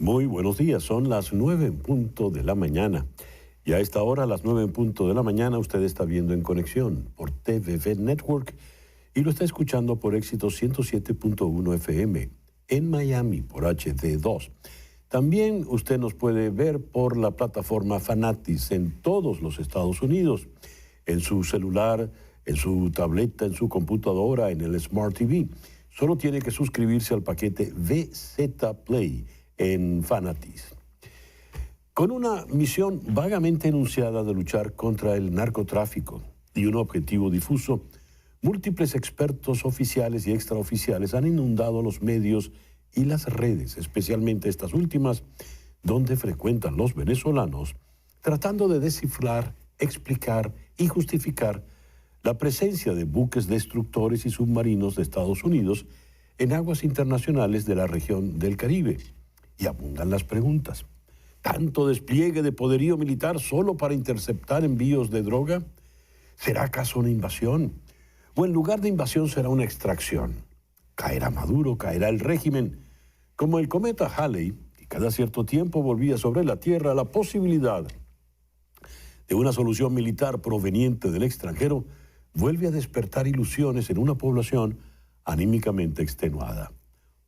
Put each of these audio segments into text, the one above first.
Muy buenos días, son las 9 en punto de la mañana. Y a esta hora, a las 9 en punto de la mañana, usted está viendo En Conexión por TVV Network y lo está escuchando por Éxito 107.1 FM en Miami por HD2. También usted nos puede ver por la plataforma Fanatis en todos los Estados Unidos, en su celular, en su tableta, en su computadora, en el Smart TV. Solo tiene que suscribirse al paquete VZ Play en Fanatis. Con una misión vagamente enunciada de luchar contra el narcotráfico y un objetivo difuso, múltiples expertos oficiales y extraoficiales han inundado los medios y las redes, especialmente estas últimas, donde frecuentan los venezolanos, tratando de descifrar, explicar y justificar la presencia de buques destructores y submarinos de Estados Unidos en aguas internacionales de la región del Caribe. Y abundan las preguntas. ¿Tanto despliegue de poderío militar solo para interceptar envíos de droga? ¿Será acaso una invasión? ¿O en lugar de invasión será una extracción? ¿Caerá Maduro? ¿Caerá el régimen? Como el cometa Halley, que cada cierto tiempo volvía sobre la Tierra, la posibilidad de una solución militar proveniente del extranjero vuelve a despertar ilusiones en una población anímicamente extenuada.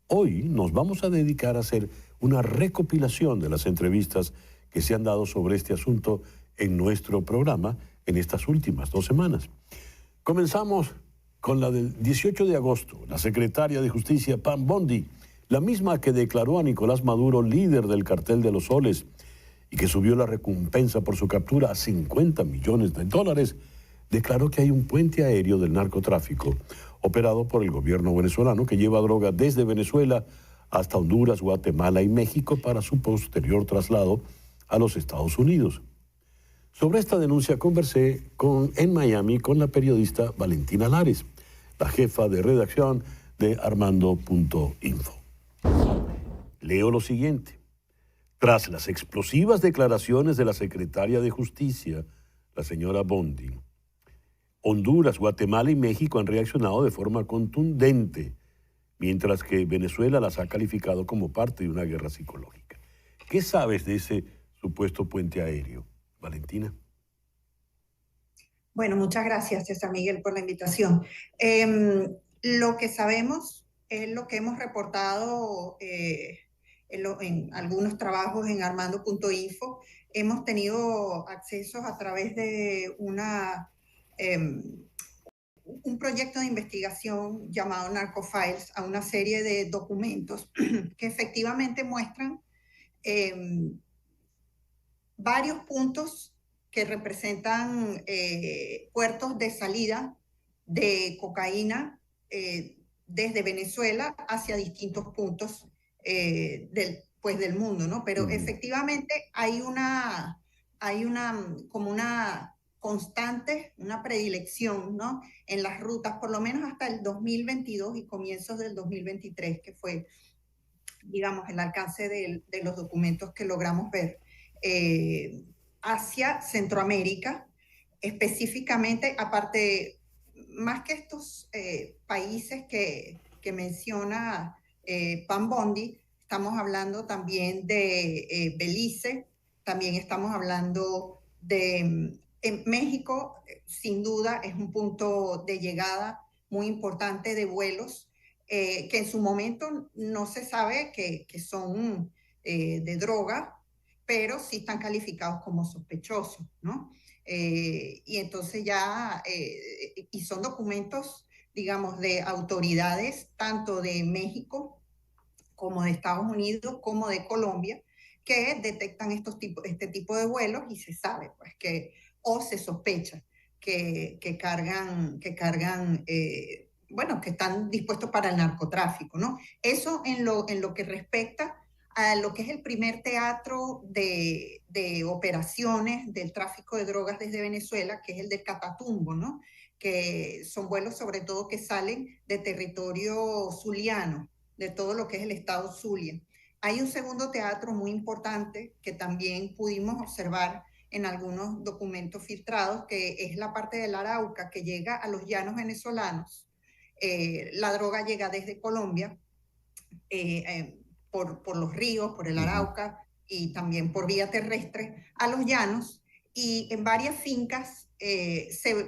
Hoy nos vamos a dedicar a hacer una recopilación de las entrevistas que se han dado sobre este asunto en nuestro programa en estas últimas 2 semanas. Comenzamos con la del 18 de agosto, la secretaria de Justicia Pam Bondi, la misma que declaró a Nicolás Maduro líder del cartel de los soles y que subió la recompensa por su captura a $50 millones, declaró que hay un puente aéreo del narcotráfico operado por el gobierno venezolano que lleva droga desde Venezuela hasta Honduras, Guatemala y México para su posterior traslado a los Estados Unidos. Sobre esta denuncia conversé en Miami con la periodista Valentina Lares, la jefa de redacción de Armando.info. Leo lo siguiente. Tras las explosivas declaraciones de la secretaria de Justicia, la señora Bondi, Honduras, Guatemala y México han reaccionado de forma contundente, mientras que Venezuela las ha calificado como parte de una guerra psicológica. ¿Qué sabes de ese supuesto puente aéreo, Valentina? Bueno, muchas gracias, César Miguel, por la invitación. Lo que sabemos es lo que hemos reportado en algunos trabajos en Armando.info. Hemos tenido accesos a través de un proyecto de investigación llamado Narcofiles a una serie de documentos que efectivamente muestran varios puntos que representan puertos de salida de cocaína desde Venezuela hacia distintos puntos del mundo, ¿no? Pero efectivamente hay como una constante, una predilección, ¿no? En las rutas, por lo menos hasta el 2022 y comienzos del 2023, que fue, digamos, el alcance de los documentos que logramos ver, hacia Centroamérica, específicamente, aparte, más que estos países que menciona Pam Bondi, estamos hablando también de Belice, también estamos hablando de en México, sin duda, es un punto de llegada muy importante de vuelos que en su momento no se sabe que son de droga, pero sí están calificados como sospechosos, ¿no? Y entonces y son documentos, digamos, de autoridades, tanto de México como de Estados Unidos, como de Colombia, que detectan este tipo de vuelos y se sabe, pues, o se sospecha que cargan bueno, que están dispuestos para el narcotráfico, ¿no? Eso en lo que respecta a lo que es el primer teatro de operaciones del tráfico de drogas desde Venezuela, que es el de Catatumbo, ¿no? Que son vuelos sobre todo que salen de territorio zuliano, de todo lo que es el estado Zulia. Hay un segundo teatro muy importante que también pudimos observar en algunos documentos filtrados, que es la parte del Arauca que llega a los llanos venezolanos. La droga llega desde Colombia, por los ríos, por el Arauca y también por vía terrestre a los llanos, y en varias fincas se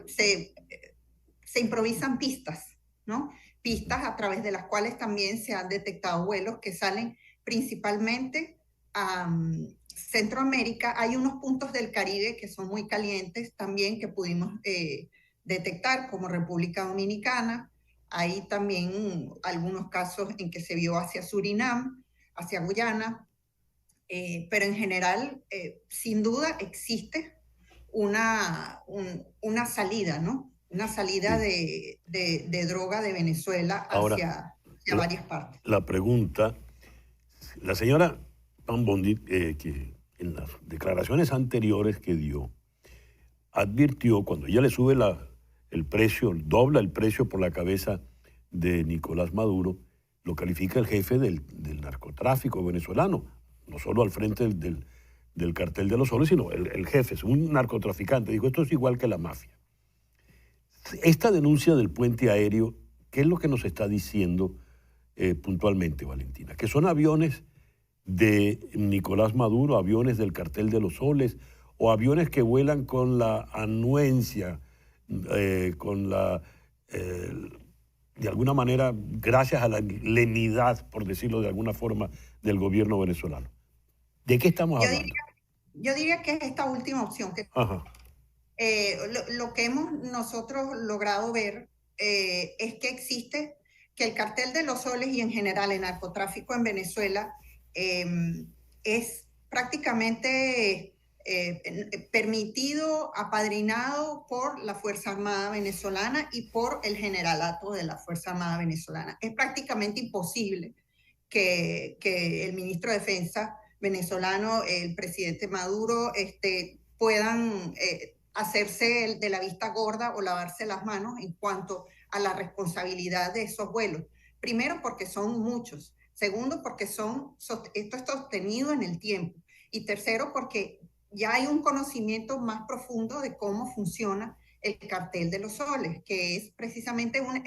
improvisan pistas, ¿no? Pistas a través de las cuales también se han detectado vuelos que salen principalmente a Centroamérica. Hay unos puntos del Caribe que son muy calientes también que pudimos detectar, como República Dominicana. Hay también algunos casos en que se vio hacia Surinam, hacia Guyana, pero en general, sin duda, existe una salida, ¿no? Una salida de droga de Venezuela Ahora, hacia varias partes. la pregunta, la señora Pam Bondi, que en las declaraciones anteriores que dio, advirtió, cuando ella le sube el precio, dobla el precio por la cabeza de Nicolás Maduro, lo califica el jefe del narcotráfico venezolano, no solo al frente del cartel de los soles, sino el jefe, es un narcotraficante. Dijo, esto es igual que la mafia. Esta denuncia del puente aéreo, ¿qué es lo que nos está diciendo puntualmente, Valentina? Que son aviones de Nicolás Maduro, aviones del cartel de los soles, o aviones que vuelan con la anuencia, con la, de alguna manera, gracias a la lenidad, por decirlo de alguna forma, del gobierno venezolano. ¿De qué estamos hablando? Yo diría que es esta última opción. Ajá. Lo que hemos nosotros logrado ver es que existe, que el cartel de los soles y en general el narcotráfico en Venezuela es prácticamente permitido, apadrinado por la Fuerza Armada venezolana y por el generalato de la Fuerza Armada venezolana. Es prácticamente imposible que el ministro de Defensa venezolano, el presidente Maduro, puedan hacerse de la vista gorda o lavarse las manos en cuanto a la responsabilidad de esos vuelos. Primero, porque son muchos. Segundo, porque esto es sostenido en el tiempo. Y tercero, porque ya hay un conocimiento más profundo de cómo funciona el cartel de los soles, que es precisamente una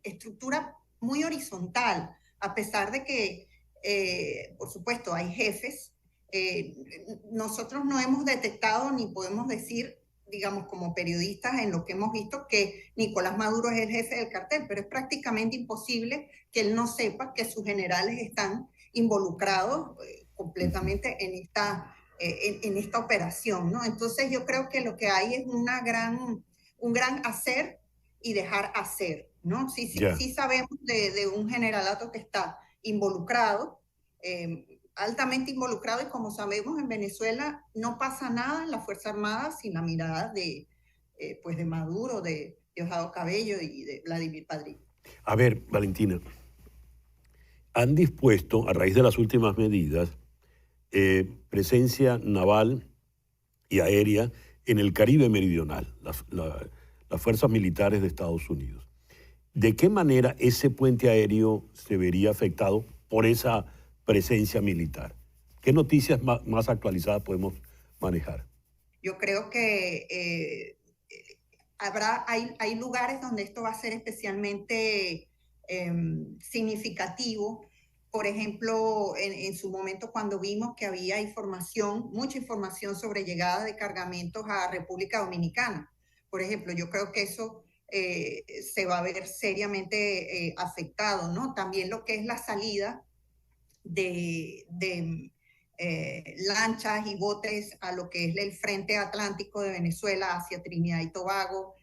estructura muy horizontal, a pesar de que, por supuesto, hay jefes. Nosotros no hemos detectado ni podemos decir, digamos, como periodistas en lo que hemos visto, que Nicolás Maduro es el jefe del cartel, pero es prácticamente imposible que él no sepa que sus generales están involucrados completamente en esta operación, ¿no? Entonces yo creo que lo que hay es un gran hacer y dejar hacer, ¿no? Sí sabemos de un generalato que está involucrado, altamente involucrado, y como sabemos en Venezuela no pasa nada en la Fuerza Armada sin la mirada de Maduro, de Diosdado Cabello y de Vladimir Padrino. A ver, Valentina, han dispuesto, a raíz de las últimas medidas, presencia naval y aérea en el Caribe meridional, las fuerzas militares de Estados Unidos. ¿De qué manera ese puente aéreo se vería afectado por esa presencia militar? ¿Qué noticias más actualizadas podemos manejar? Yo creo que hay lugares donde esto va a ser especialmente significativo. Por ejemplo, en su momento cuando vimos que había mucha información sobre llegada de cargamentos a República Dominicana. Por ejemplo, yo creo que eso se va a ver seriamente afectado, ¿no? También lo que es la salida de lanchas y botes a lo que es el frente atlántico de Venezuela hacia Trinidad y Tobago,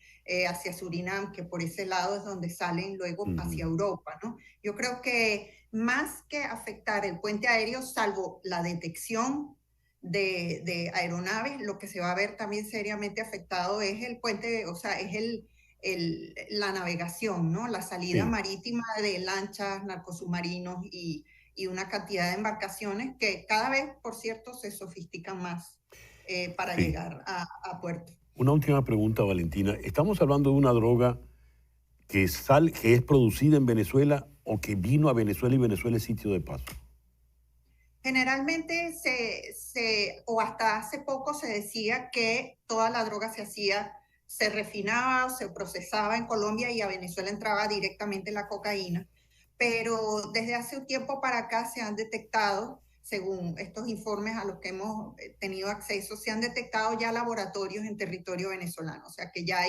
hacia Surinam, que por ese lado es donde salen luego hacia Europa, ¿no? Yo creo que más que afectar el puente aéreo, salvo la detección de aeronaves, lo que se va a ver también seriamente afectado es el puente, o sea, es la navegación, ¿no? La salida marítima de lanchas, narcosubmarinos y una cantidad de embarcaciones que cada vez, por cierto, se sofistican más para llegar a puerto. Una última pregunta, Valentina. ¿Estamos hablando de una droga que es producida en Venezuela o que vino a Venezuela y Venezuela es sitio de paso? Generalmente o hasta hace poco se decía que toda la droga se refinaba o se procesaba en Colombia y a Venezuela entraba directamente la cocaína. pero desde hace un tiempo para acá se han detectado, según estos informes a los que hemos tenido acceso, se han detectado ya laboratorios en territorio venezolano. O sea que ya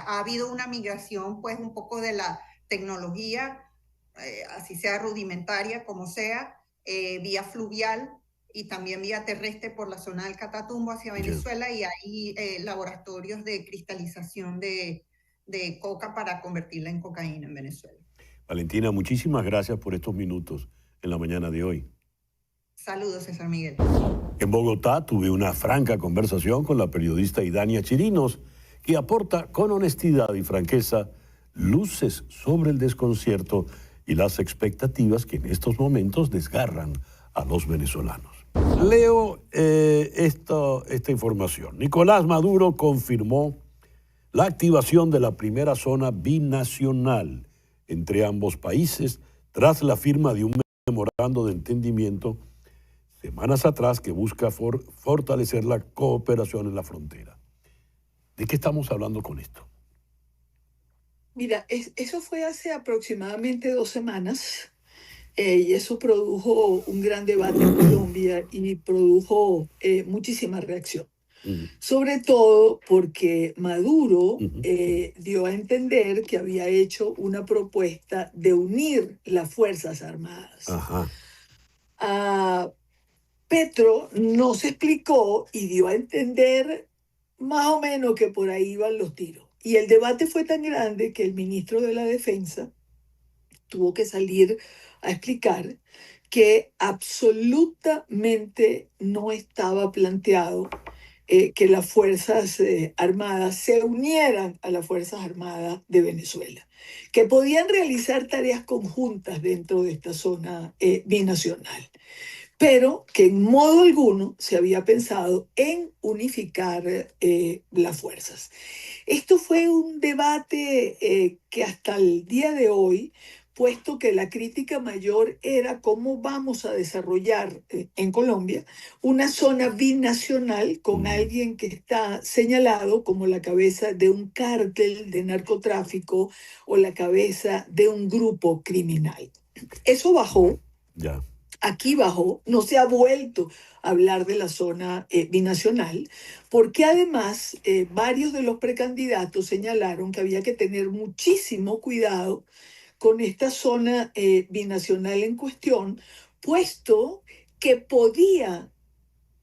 ha habido una migración, pues, un poco de la tecnología, así sea rudimentaria, como sea, vía fluvial y también vía terrestre por la zona del Catatumbo hacia Ya. Venezuela, y hay laboratorios de cristalización de coca para convertirla en cocaína en Venezuela. Valentina, muchísimas gracias por estos minutos en la mañana de hoy. Saludos, César Miguel. En Bogotá tuve una franca conversación con la periodista Idania Chirinos, que aporta con honestidad y franqueza luces sobre el desconcierto y las expectativas que en estos momentos desgarran a los venezolanos. Leo esta información. Nicolás Maduro confirmó la activación de la primera zona binacional entre ambos países tras la firma de un memorando de entendimiento semanas atrás que busca fortalecer la cooperación en la frontera. ¿De qué estamos hablando con esto? Mira, eso fue hace aproximadamente 2 semanas, y eso produjo un gran debate en Colombia y produjo muchísima reacción. Sobre todo porque Maduro dio a entender que había hecho una propuesta de unir las Fuerzas Armadas. Ajá. Petro no se explicó y dio a entender más o menos que por ahí iban los tiros. Y el debate fue tan grande que el ministro de la Defensa tuvo que salir a explicar que absolutamente no estaba planteado que las Fuerzas Armadas se unieran a las Fuerzas Armadas de Venezuela, que podían realizar tareas conjuntas dentro de esta zona binacional, pero que en modo alguno se había pensado en unificar las fuerzas. Esto fue un debate que hasta el día de hoy, puesto que la crítica mayor era cómo vamos a desarrollar en Colombia una zona binacional con alguien que está señalado como la cabeza de un cártel de narcotráfico o la cabeza de un grupo criminal. Eso bajó. Ya. Aquí bajó, no se ha vuelto a hablar de la zona binacional, porque además varios de los precandidatos señalaron que había que tener muchísimo cuidado con esta zona binacional en cuestión, puesto que podía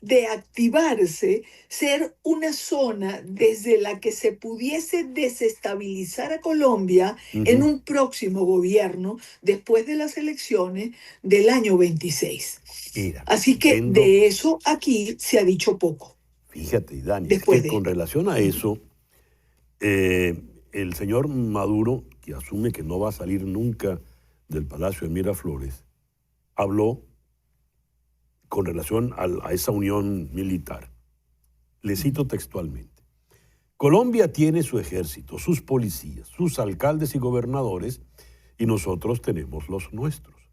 de activarse, ser una zona desde la que se pudiese desestabilizar a Colombia en un próximo gobierno después de las elecciones del año 26. Mira, Así que de eso aquí se ha dicho poco. Fíjate, Dani, después con relación a eso, el señor Maduro, que asume que no va a salir nunca del Palacio de Miraflores, habló con relación a esa unión militar. Le cito textualmente. Colombia tiene su ejército, sus policías, sus alcaldes y gobernadores, y nosotros tenemos los nuestros.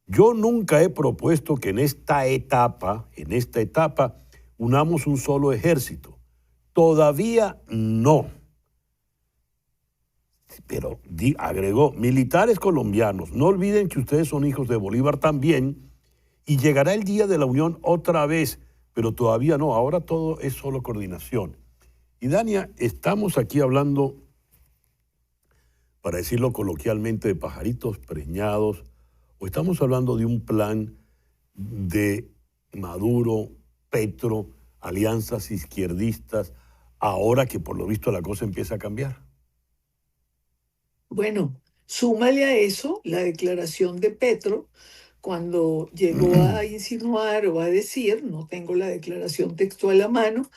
Yo nunca he propuesto que en esta etapa, unamos un solo ejército. Todavía no. Pero agregó, militares colombianos, no olviden que ustedes son hijos de Bolívar también, y llegará el día de la unión otra vez, pero todavía no, ahora todo es solo coordinación. Y Dania, estamos aquí hablando, para decirlo coloquialmente, de pajaritos preñados, o estamos hablando de un plan de Maduro, Petro, alianzas izquierdistas, ahora que por lo visto la cosa empieza a cambiar. Bueno, súmale a eso la declaración de Petro, cuando llegó a insinuar o a decir, no tengo la declaración textual a mano,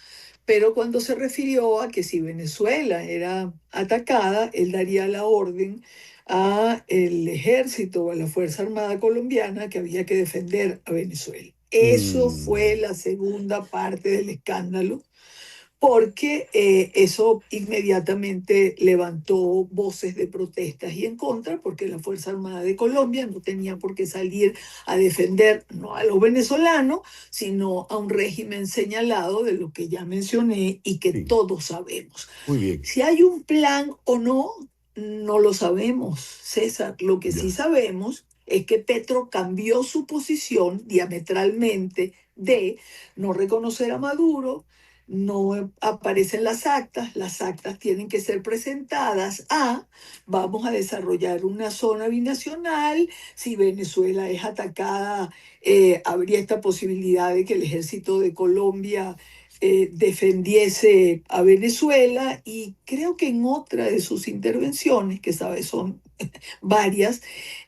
pero cuando se refirió a que si Venezuela era atacada, él daría la orden al ejército o a la Fuerza Armada colombiana que había que defender a Venezuela. Eso fue la segunda parte del escándalo, porque eso inmediatamente levantó voces de protestas y en contra, porque la Fuerza Armada de Colombia no tenía por qué salir a defender no a los venezolanos, sino a un régimen señalado de lo que ya mencioné y que todos sabemos. Muy bien. Si hay un plan o no, No lo sabemos, César. Lo que sí Ya. sabemos es que Petro cambió su posición diametralmente de no reconocer a Maduro, no aparecen las actas tienen que ser presentadas a vamos a desarrollar una zona binacional, si Venezuela es atacada, habría esta posibilidad de que el ejército de Colombia defendiese a Venezuela, y creo que en otra de sus intervenciones, que sabes son varias,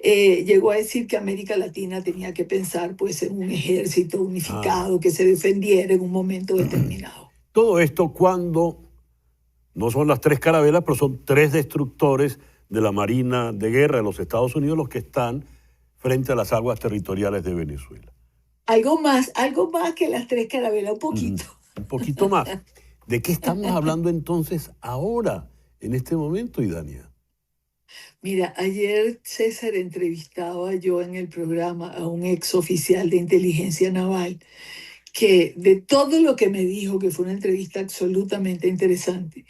llegó a decir que América Latina tenía que pensar pues en un ejército Ah. unificado que se defendiera en un momento determinado. Todo esto cuando no son las tres carabelas, pero son tres destructores de la Marina de Guerra de los Estados Unidos los que están frente a las aguas territoriales de Venezuela. Algo más que las tres carabelas, un Ujú. poquito. Un poquito más. ¿De qué estamos hablando entonces ahora, en este momento, Idania? Mira, ayer César entrevistaba yo en el programa a un ex oficial de inteligencia naval que de todo lo que me dijo, que fue una entrevista absolutamente interesante,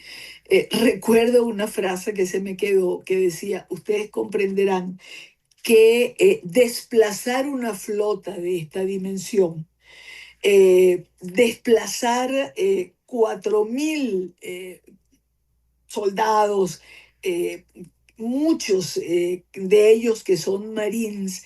recuerdo una frase que se me quedó que decía: ustedes comprenderán que desplazar una flota de esta dimensión, desplazar 4.000 soldados, eh, muchos de ellos que son marines,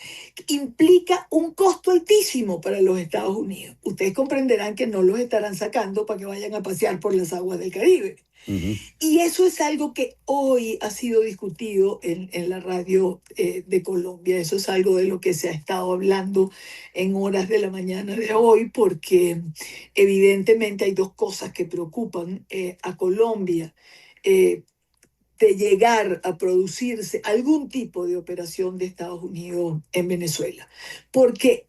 implica un costo altísimo para los Estados Unidos. Ustedes comprenderán que no los estarán sacando para que vayan a pasear por las aguas del Caribe. Ujú. Y eso es algo que hoy ha sido discutido en la radio de Colombia. Eso es algo de lo que se ha estado hablando en horas de la mañana de hoy, porque evidentemente hay dos cosas que preocupan a Colombia. Eh, de llegar a producirse algún tipo de operación de Estados Unidos en Venezuela, porque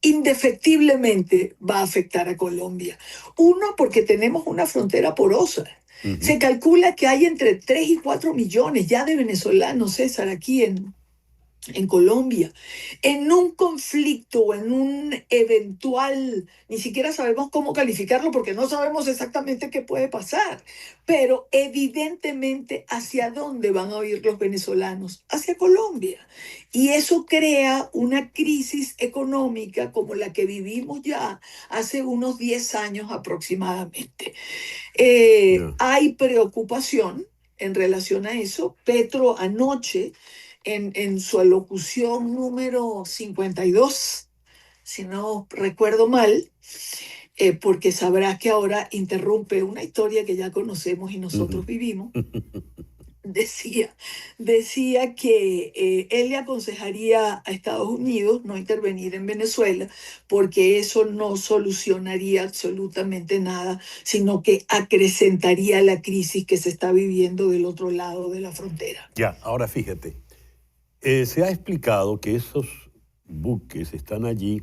indefectiblemente va a afectar a Colombia. Uno, porque tenemos una frontera porosa. Ujú. Se calcula que hay entre 3 y 4 millones ya de venezolanos, César, aquí en Colombia, en un conflicto o en un eventual, ni siquiera sabemos cómo calificarlo porque no sabemos exactamente qué puede pasar, pero evidentemente hacia dónde van a ir los venezolanos, hacia Colombia. Y eso crea una crisis económica como la que vivimos ya hace unos 10 años aproximadamente. Ya. Hay preocupación en relación a eso. Petro anoche, en su alocución número 52, si no recuerdo mal, porque sabrás que ahora interrumpe una historia que ya conocemos y nosotros Ujú. vivimos, decía, decía que él le aconsejaría a Estados Unidos no intervenir en Venezuela porque eso no solucionaría absolutamente nada, sino que acrecentaría la crisis que se está viviendo del otro lado de la frontera. Ya, ahora fíjate, se ha explicado que esos buques están allí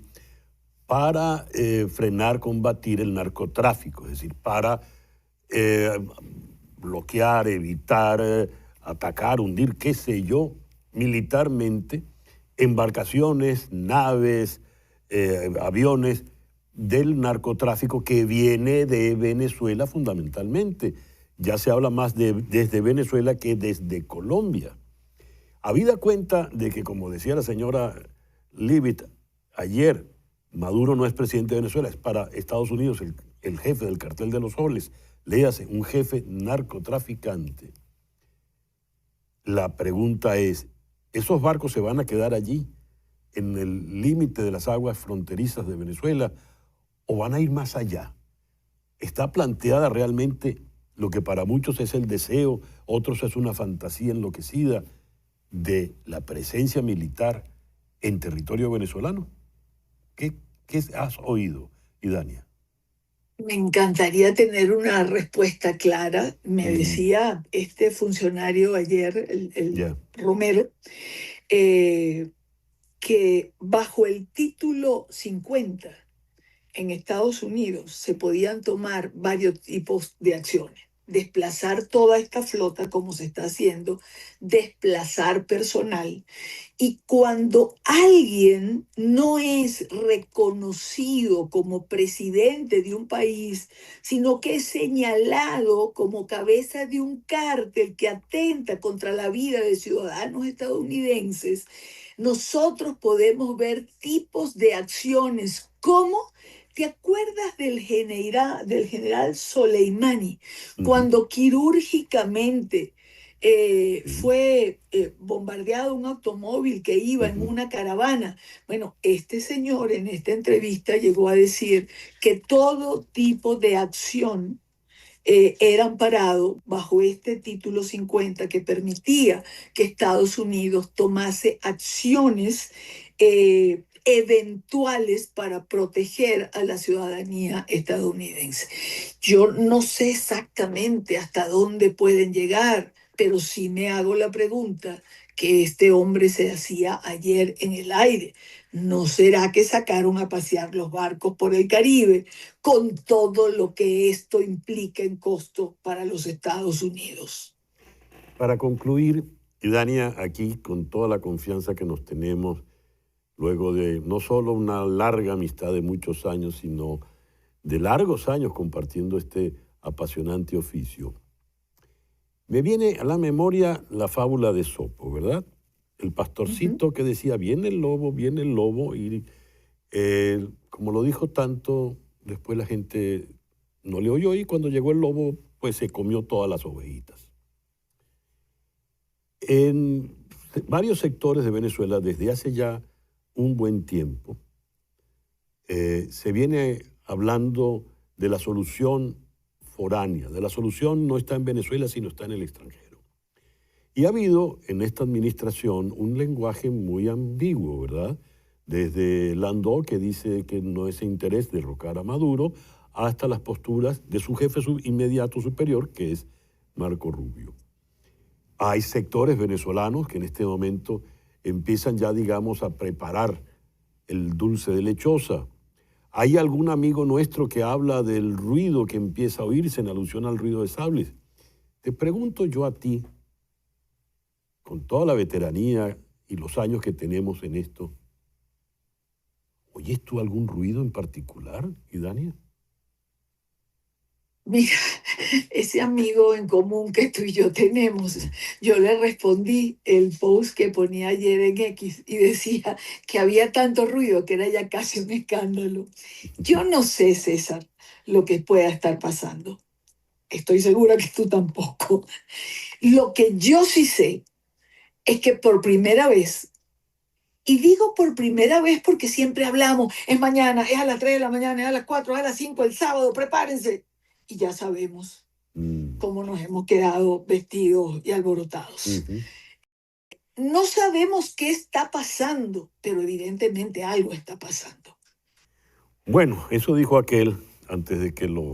para frenar, combatir el narcotráfico, es decir, para eh, bloquear, evitar, atacar, hundir, qué sé yo, militarmente, embarcaciones, naves, aviones del narcotráfico que viene de Venezuela fundamentalmente. Ya se habla más desde Venezuela que desde Colombia. Habida cuenta de que, como decía la señora Leavitt ayer, Maduro no es presidente de Venezuela, es para Estados Unidos el jefe del cartel de los soles, léase, un jefe narcotraficante. La pregunta es, ¿esos barcos se van a quedar allí, en el límite de las aguas fronterizas de Venezuela, o van a ir más allá? ¿Está planteada realmente lo que para muchos es el deseo, otros es una fantasía enloquecida de la presencia militar en territorio venezolano? ¿Qué has oído, Idania? Me encantaría tener una respuesta clara. Me Mm. decía este funcionario ayer, el Ya. Romero, eh, que bajo el título 50 en Estados Unidos se podían tomar varios tipos de acciones. desplazar toda esta flota como se está haciendo, desplazar personal. Y cuando alguien no es reconocido como presidente de un país, sino que es señalado como cabeza de un cártel que atenta contra la vida de ciudadanos estadounidenses, nosotros podemos ver tipos de acciones como, ¿te acuerdas del general Soleimani? Cuando quirúrgicamente fue bombardeado un automóvil que iba en una caravana. Bueno, este señor en esta entrevista llegó a decir que todo tipo de acción era amparado bajo este título 50 que permitía que Estados Unidos tomase acciones eventuales para proteger a la ciudadanía estadounidense. Yo no sé exactamente hasta dónde pueden llegar, pero sí me hago la pregunta que este hombre se hacía ayer en el aire. ¿No será que sacaron a pasear los barcos por el Caribe con todo lo que esto implica en costo para los Estados Unidos? Para concluir, Idania, aquí con toda la confianza que nos tenemos, luego de no solo una larga amistad de muchos años, sino de largos años compartiendo este apasionante oficio, me viene a la memoria la fábula de Esopo, ¿verdad? El pastorcito que decía, viene el lobo, y como lo dijo tanto, después la gente no le oyó y cuando llegó el lobo, pues se comió todas las ovejitas. En varios sectores de Venezuela, desde hace ya un buen tiempo, se viene hablando de la solución foránea, de la solución no está en Venezuela, sino está en el extranjero. Y ha habido en esta administración un lenguaje muy ambiguo, ¿verdad? Desde Landó, que dice que no es interés derrocar a Maduro, hasta las posturas de su jefe inmediato superior, que es Marco Rubio. Hay sectores venezolanos que en este momento empiezan ya, digamos, a preparar el dulce de lechosa. ¿Hay algún amigo nuestro que habla del ruido que empieza a oírse en alusión al ruido de sables? Te pregunto yo a ti, con toda la veteranía y los años que tenemos en esto, ¿oyes tú algún ruido en particular, Idania? Mira, ese amigo en común que tú y yo tenemos, yo le respondí el post que ponía ayer en X y decía que había tanto ruido que era ya casi un escándalo. Yo no sé, César, lo que pueda estar pasando. Estoy segura que tú tampoco. Lo que yo sí sé es que por primera vez, y digo por primera vez porque siempre hablamos, es mañana, es a las 3 de la mañana, es a las 4, es a las 5, el sábado, prepárense. Y ya sabemos cómo nos hemos quedado vestidos y alborotados. No sabemos qué está pasando, pero evidentemente algo está pasando. Bueno, eso dijo aquel antes de que lo...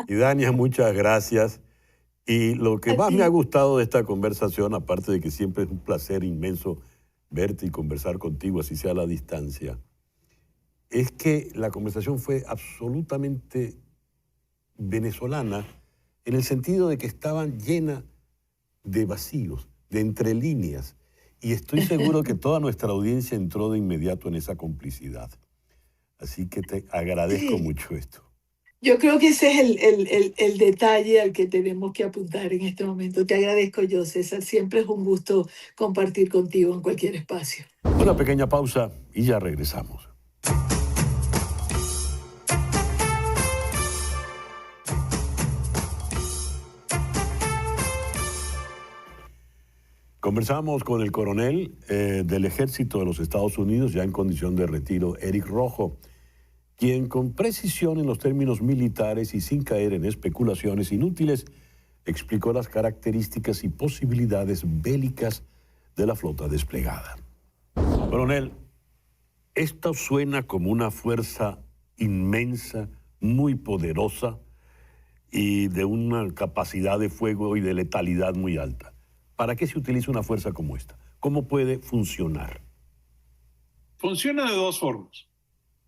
Idania, muchas gracias. Y lo que más me ha gustado de esta conversación, aparte de que siempre es un placer inmenso verte y conversar contigo, así sea a la distancia, es que la conversación fue absolutamente venezolana en el sentido de que estaban llena de vacíos, de entrelíneas, y estoy seguro que toda nuestra audiencia entró de inmediato en esa complicidad. Así que te agradezco mucho esto. Yo creo que ese es el detalle al que tenemos que apuntar en este momento. Te agradezco yo, César. Siempre es un gusto compartir contigo en cualquier espacio. Una pequeña pausa y ya regresamos. Conversamos con el coronel del Ejército de los Estados Unidos, ya en condición de retiro, Eric Rojo, quien con precisión en los términos militares y sin caer en especulaciones inútiles, explicó las características y posibilidades bélicas de la flota desplegada. Coronel, esto suena como una fuerza inmensa, muy poderosa y de una capacidad de fuego y de letalidad muy alta. ¿Para qué se utiliza una fuerza como esta? ¿Cómo puede funcionar? Funciona de dos formas.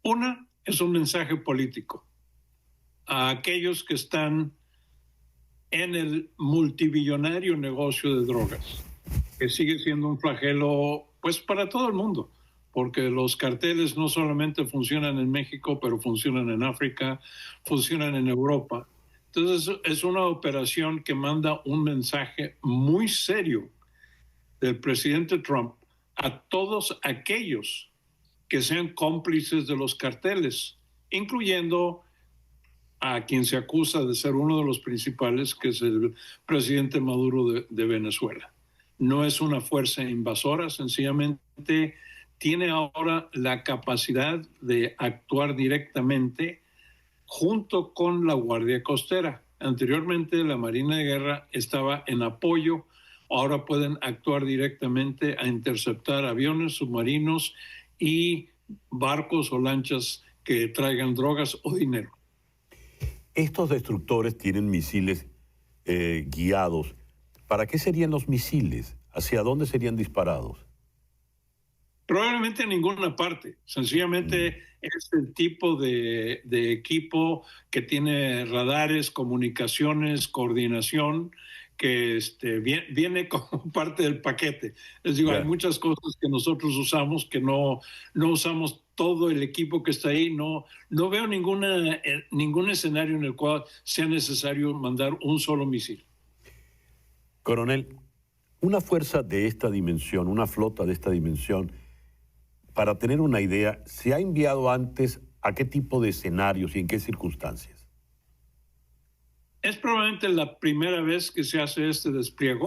Una es un mensaje político. a aquellos que están en el multibillonario negocio de drogas, que sigue siendo un flagelo pues para todo el mundo, porque los carteles no solamente funcionan en México, pero funcionan en África, funcionan en Europa. Entonces es una operación que manda un mensaje muy serio del presidente Trump a todos aquellos que sean cómplices de los carteles, incluyendo a quien se acusa de ser uno de los principales, que es el presidente Maduro de Venezuela. No es una fuerza invasora, sencillamente tiene ahora la capacidad de actuar directamente junto con la Guardia Costera. Anteriormente la Marina de Guerra estaba en apoyo, ahora pueden actuar directamente a interceptar aviones, submarinos y barcos o lanchas que traigan drogas o dinero. Estos destructores tienen misiles guiados. ¿Para qué serían los misiles? ¿Hacia dónde serían disparados? Probablemente en ninguna parte. Sencillamente es el tipo de equipo que tiene radares, comunicaciones, coordinación, que viene como parte del paquete. Les digo, hay muchas cosas que nosotros usamos que no usamos todo el equipo que está ahí. No veo ningún escenario en el cual sea necesario mandar un solo misil. Coronel, una fuerza de esta dimensión, una flota de esta dimensión, para tener una idea, ¿se ha enviado antes a qué tipo de escenarios y en qué circunstancias? Es probablemente la primera vez que se hace este despliegue.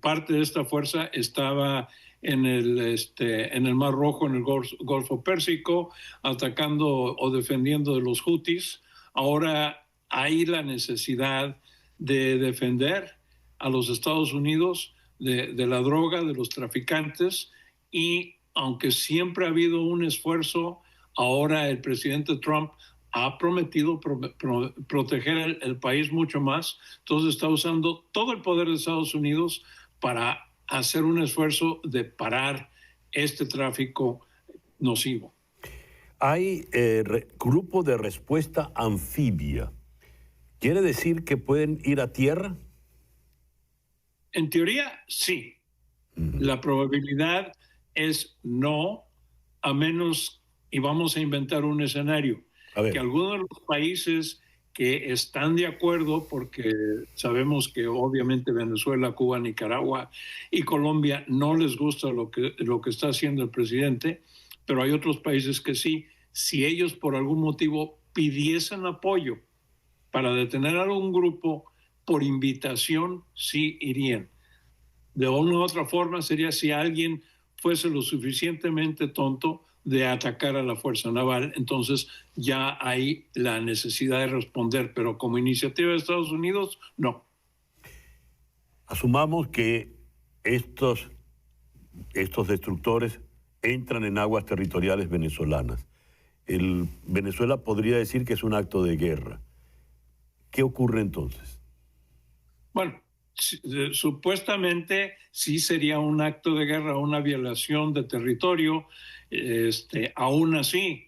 Parte de esta fuerza estaba en el Mar Rojo, en el Golfo Pérsico, atacando o defendiendo de los Houthis. Ahora hay la necesidad de defender a los Estados Unidos de la droga, de los traficantes, y aunque siempre ha habido un esfuerzo, ahora el presidente Trump ha prometido proteger el país mucho más. Entonces está usando todo el poder de Estados Unidos para hacer un esfuerzo de parar este tráfico nocivo. Hay grupo de respuesta anfibia. ¿Quiere decir que pueden ir a tierra? En teoría, sí. La probabilidad es no, a menos, y vamos a inventar un escenario, que algunos de los países que están de acuerdo, porque sabemos que obviamente Venezuela, Cuba, Nicaragua y Colombia no les gusta lo que está haciendo el presidente, pero hay otros países que sí. Si ellos por algún motivo pidiesen apoyo para detener a algún grupo, por invitación sí irían. De una u otra forma sería si alguien fuese lo suficientemente tonto de atacar a la Fuerza Naval, entonces ya hay la necesidad de responder, pero como iniciativa de Estados Unidos, no. Asumamos que estos destructores entran en aguas territoriales venezolanas. Venezuela podría decir que es un acto de guerra. ¿Qué ocurre entonces? Bueno, supuestamente sí sería un acto de guerra, una violación de territorio. Aún así,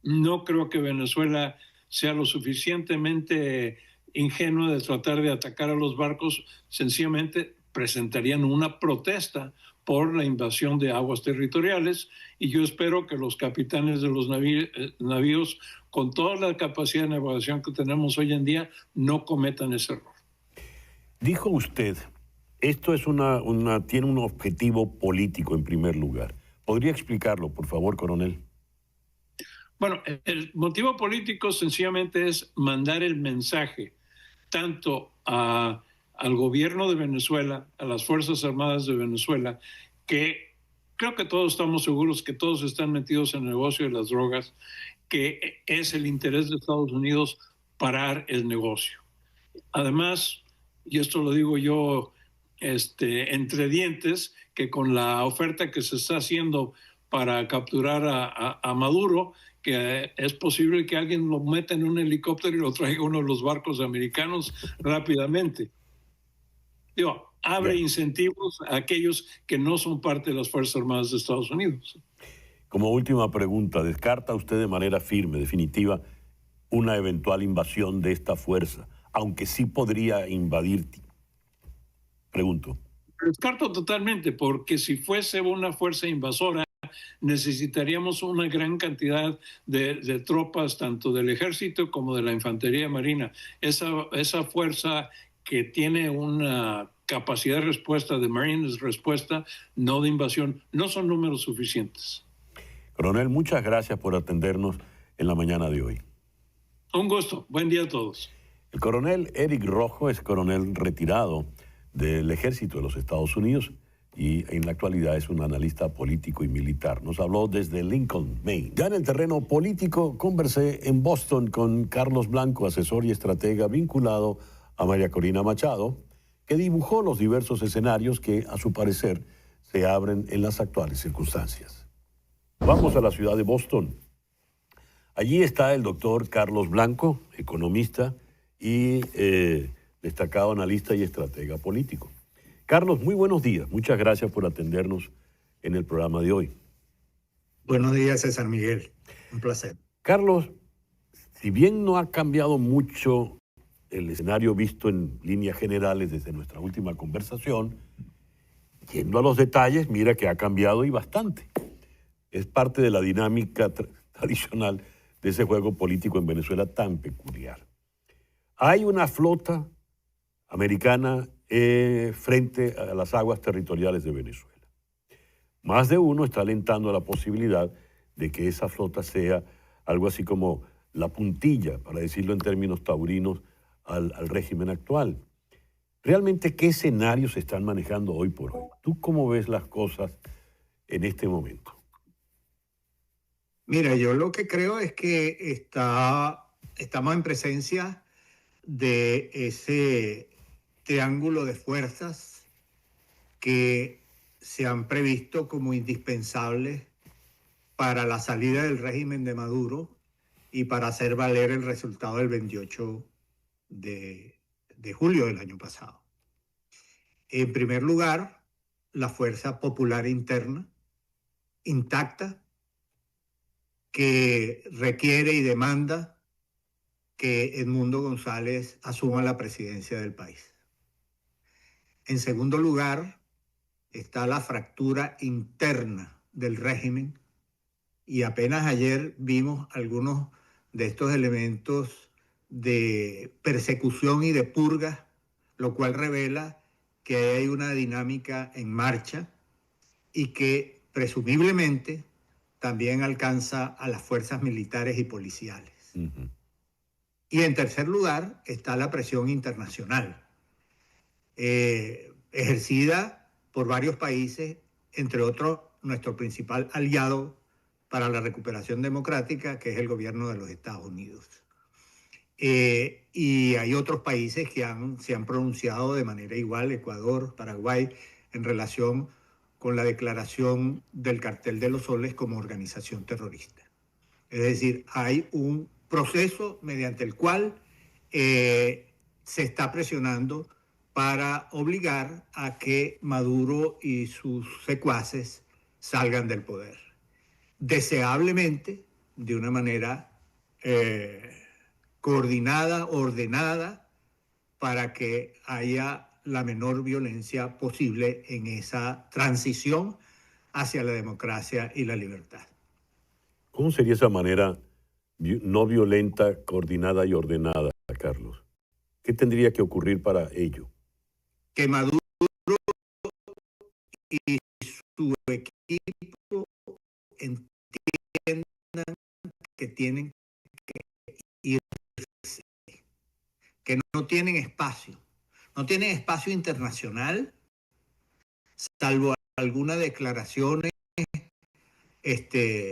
no creo que Venezuela sea lo suficientemente ingenua de tratar de atacar a los barcos. Sencillamente presentarían una protesta por la invasión de aguas territoriales, y yo espero que los capitanes de los navíos, con toda la capacidad de navegación que tenemos hoy en día, no cometan ese error. Dijo usted, esto es tiene un objetivo político en primer lugar. ¿Podría explicarlo, por favor, coronel? Bueno, el motivo político sencillamente es mandar el mensaje tanto al gobierno de Venezuela, a las Fuerzas Armadas de Venezuela, que creo que todos estamos seguros que todos están metidos en el negocio de las drogas, que es el interés de Estados Unidos parar el negocio. Además, y esto lo digo yo entre dientes, que con la oferta que se está haciendo para capturar a Maduro, que es posible que alguien lo meta en un helicóptero y lo traiga uno de los barcos americanos rápidamente. Digo, abre incentivos a aquellos que no son parte de las Fuerzas Armadas de Estados Unidos. Como última pregunta, ¿descarta usted de manera firme, definitiva, una eventual invasión de esta fuerza, aunque sí podría invadir? Pregunto. Descarto totalmente, porque si fuese una fuerza invasora, necesitaríamos una gran cantidad de tropas, tanto del ejército como de la infantería marina. Esa fuerza que tiene una capacidad de respuesta, de Marines respuesta, no de invasión, no son números suficientes. Coronel, muchas gracias por atendernos en la mañana de hoy. Un gusto. Buen día a todos. El coronel Eric Rojo es coronel retirado del Ejército de los Estados Unidos y en la actualidad es un analista político y militar. Nos habló desde Lincoln, Maine. Ya en el terreno político conversé en Boston con Carlos Blanco, asesor y estratega vinculado a María Corina Machado, que dibujó los diversos escenarios que, a su parecer, se abren en las actuales circunstancias. Vamos a la ciudad de Boston. Allí está el doctor Carlos Blanco, economista y destacado analista y estratega político. Carlos, muy buenos días. Muchas gracias por atendernos en el programa de hoy. Buenos días, César Miguel. Un placer. Carlos, si bien no ha cambiado mucho el escenario visto en líneas generales desde nuestra última conversación, yendo a los detalles, mira que ha cambiado y bastante. Es parte de la dinámica tradicional de ese juego político en Venezuela tan peculiar. Hay una flota americana frente a las aguas territoriales de Venezuela. Más de uno está alentando la posibilidad de que esa flota sea algo así como la puntilla, para decirlo en términos taurinos, al régimen actual. ¿Realmente qué escenarios se están manejando hoy por hoy? ¿Tú cómo ves las cosas en este momento? Mira, yo lo que creo es que estamos en presencia de ese triángulo de fuerzas que se han previsto como indispensables para la salida del régimen de Maduro y para hacer valer el resultado del 28 de julio del año pasado. En primer lugar, la fuerza popular interna, intacta, que requiere y demanda que Edmundo González asuma la presidencia del país. En segundo lugar, está la fractura interna del régimen y apenas ayer vimos algunos de estos elementos de persecución y de purga, lo cual revela que hay una dinámica en marcha y que presumiblemente también alcanza a las fuerzas militares y policiales. Uh-huh. Y en tercer lugar está la presión internacional, ejercida por varios países, entre otros nuestro principal aliado para la recuperación democrática, que es el gobierno de los Estados Unidos. Y hay otros países que se han pronunciado de manera igual, Ecuador, Paraguay, en relación con la declaración del Cartel de los Soles como organización terrorista. Es decir, hay un proceso mediante el cual se está presionando para obligar a que Maduro y sus secuaces salgan del poder. Deseablemente, de una manera coordinada, ordenada, para que haya la menor violencia posible en esa transición hacia la democracia y la libertad. ¿Cómo sería esa manera no violenta, coordinada y ordenada, Carlos? ¿Qué tendría que ocurrir para ello? Que Maduro y su equipo entiendan que tienen que irse, que no tienen espacio. No tienen espacio internacional, salvo algunas declaraciones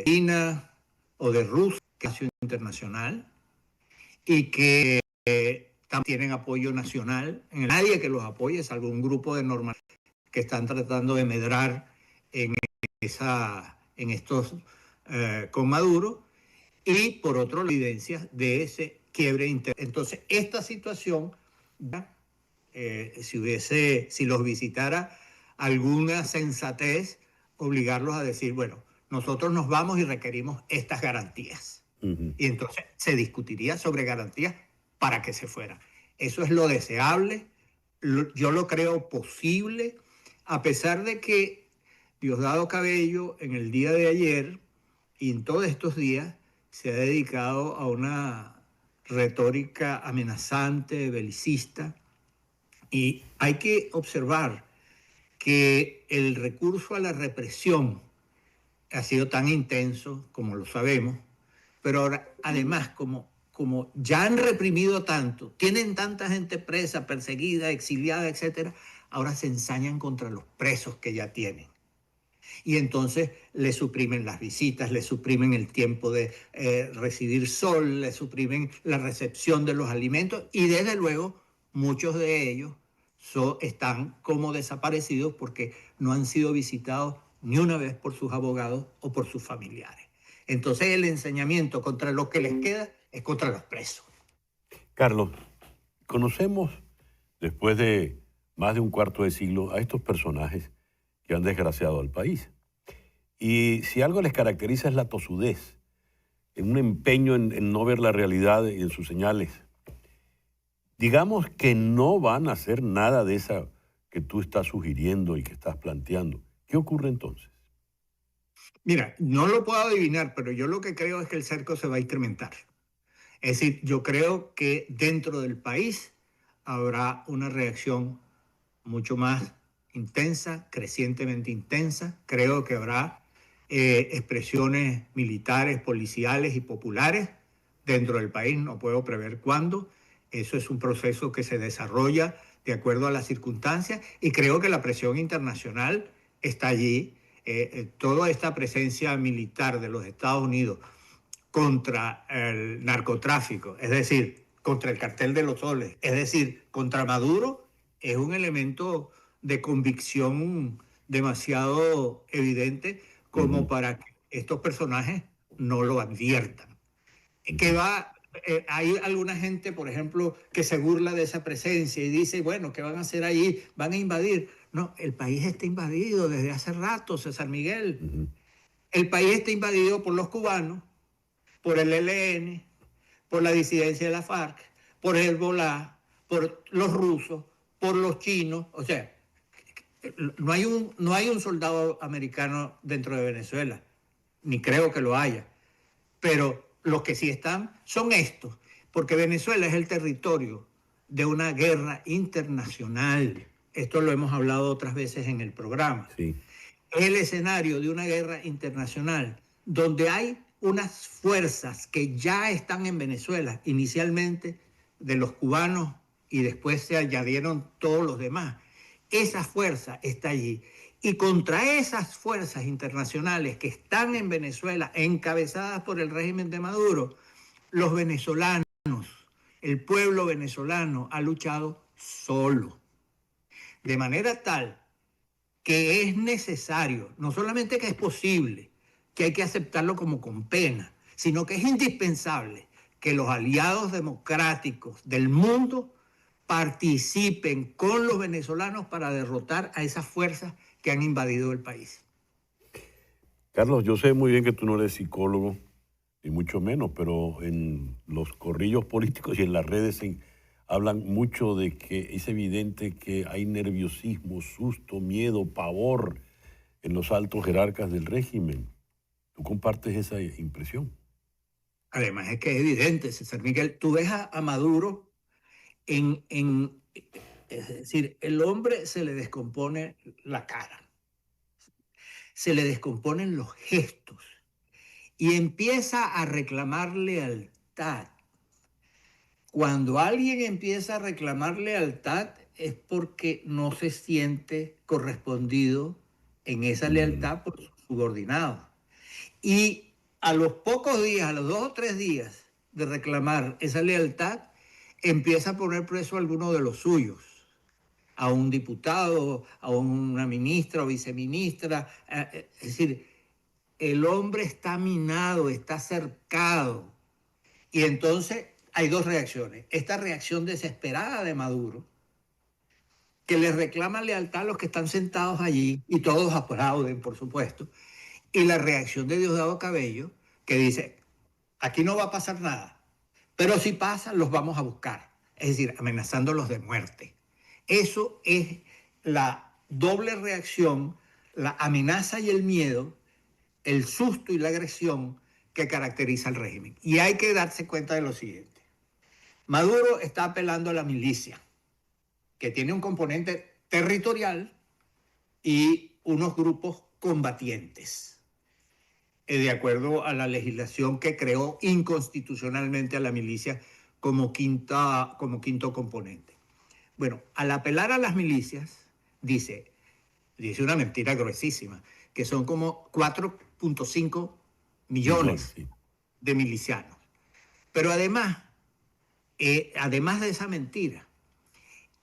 China o de Rusia, espacio internacional, y que también tienen apoyo nacional. Nadie que los apoye, salvo un grupo de normales que están tratando de medrar en estos con Maduro, y por otro, la evidencia de ese quiebre interno. Entonces, esta situación, si los visitara alguna sensatez, obligarlos a decir, bueno, nosotros nos vamos y requerimos estas garantías. Y entonces se discutiría sobre garantías para que se fueran. Eso es lo deseable, yo lo creo posible, a pesar de que Diosdado Cabello en el día de ayer y en todos estos días se ha dedicado a una retórica amenazante, belicista, y hay que observar que el recurso a la represión ha sido tan intenso, como lo sabemos, pero ahora, además, como ya han reprimido tanto, tienen tanta gente presa, perseguida, exiliada, etcétera, ahora se ensañan contra los presos que ya tienen. Y entonces le suprimen las visitas, le suprimen el tiempo de recibir sol, le suprimen la recepción de los alimentos y desde luego muchos de ellos están como desaparecidos porque no han sido visitados ni una vez por sus abogados o por sus familiares. Entonces el ensañamiento contra lo que les queda es contra los presos. Carlos, conocemos después de más de un cuarto de siglo a estos personajes que han desgraciado al país. Y si algo les caracteriza es la tosudez, en un empeño en no ver la realidad y en sus señales. Digamos que no van a hacer nada de esa que tú estás sugiriendo y que estás planteando. ¿Qué ocurre entonces? Mira, no lo puedo adivinar, pero yo lo que creo es que el cerco se va a incrementar. Es decir, yo creo que dentro del país habrá una reacción mucho más intensa, crecientemente intensa. Creo que habrá expresiones militares, policiales y populares dentro del país. No puedo prever cuándo. Eso es un proceso que se desarrolla de acuerdo a las circunstancias y creo que la presión internacional está allí. Toda esta presencia militar de los Estados Unidos contra el narcotráfico, es decir, contra el cartel de los soles, es decir, contra Maduro, es un elemento de convicción demasiado evidente como para que estos personajes no lo adviertan. Hay alguna gente, por ejemplo, que se burla de esa presencia y dice, bueno, ¿qué van a hacer ahí? ¿Van a invadir? No, el país está invadido desde hace rato, César Miguel. El país está invadido por los cubanos, por el ELN, por la disidencia de la FARC, por el Hezbollah, por los rusos, por los chinos. O sea, no hay un soldado americano dentro de Venezuela, ni creo que lo haya. Pero los que sí están son estos, porque Venezuela es el territorio de una guerra internacional. Esto lo hemos hablado otras veces en el programa. Sí. Es el escenario de una guerra internacional donde hay unas fuerzas que ya están en Venezuela, inicialmente de los cubanos y después se añadieron todos los demás. Esa fuerza está allí. Y contra esas fuerzas internacionales que están en Venezuela, encabezadas por el régimen de Maduro, los venezolanos, el pueblo venezolano ha luchado solo. De manera tal que es necesario, no solamente que es posible, que hay que aceptarlo como con pena, sino que es indispensable que los aliados democráticos del mundo participen con los venezolanos para derrotar a esas fuerzas que han invadido el país. Carlos, yo sé muy bien que tú no eres psicólogo, ni mucho menos, pero en los corrillos políticos y en las redes hablan mucho de que es evidente que hay nerviosismo, susto, miedo, pavor en los altos jerarcas del régimen. ¿Tú compartes esa impresión? Además es que es evidente, César Miguel, tú ves a Maduro es decir, el hombre se le descompone la cara, se le descomponen los gestos y empieza a reclamar lealtad. Cuando alguien empieza a reclamar lealtad es porque no se siente correspondido en esa lealtad por sus subordinados. Y a los pocos días, a los 2 o 3 días de reclamar esa lealtad, empieza a poner preso a alguno de los suyos, a un diputado, a una ministra o viceministra. Es decir, el hombre está minado, está cercado. Y entonces hay 2 reacciones. Esta reacción desesperada de Maduro, que le reclama lealtad a los que están sentados allí, y todos aplauden, por supuesto. Y la reacción de Diosdado Cabello, que dice, aquí no va a pasar nada. Pero si pasa, los vamos a buscar. Es decir, amenazándolos de muerte. Eso es la doble reacción, la amenaza y el miedo, el susto y la agresión que caracteriza al régimen. Y hay que darse cuenta de lo siguiente. Maduro está apelando a la milicia, que tiene un componente territorial y unos grupos combatientes, de acuerdo a la legislación que creó inconstitucionalmente a la milicia como quinto componente. Bueno, al apelar a las milicias, dice una mentira gruesísima, que son como 4.5 millones de milicianos. Pero además de esa mentira,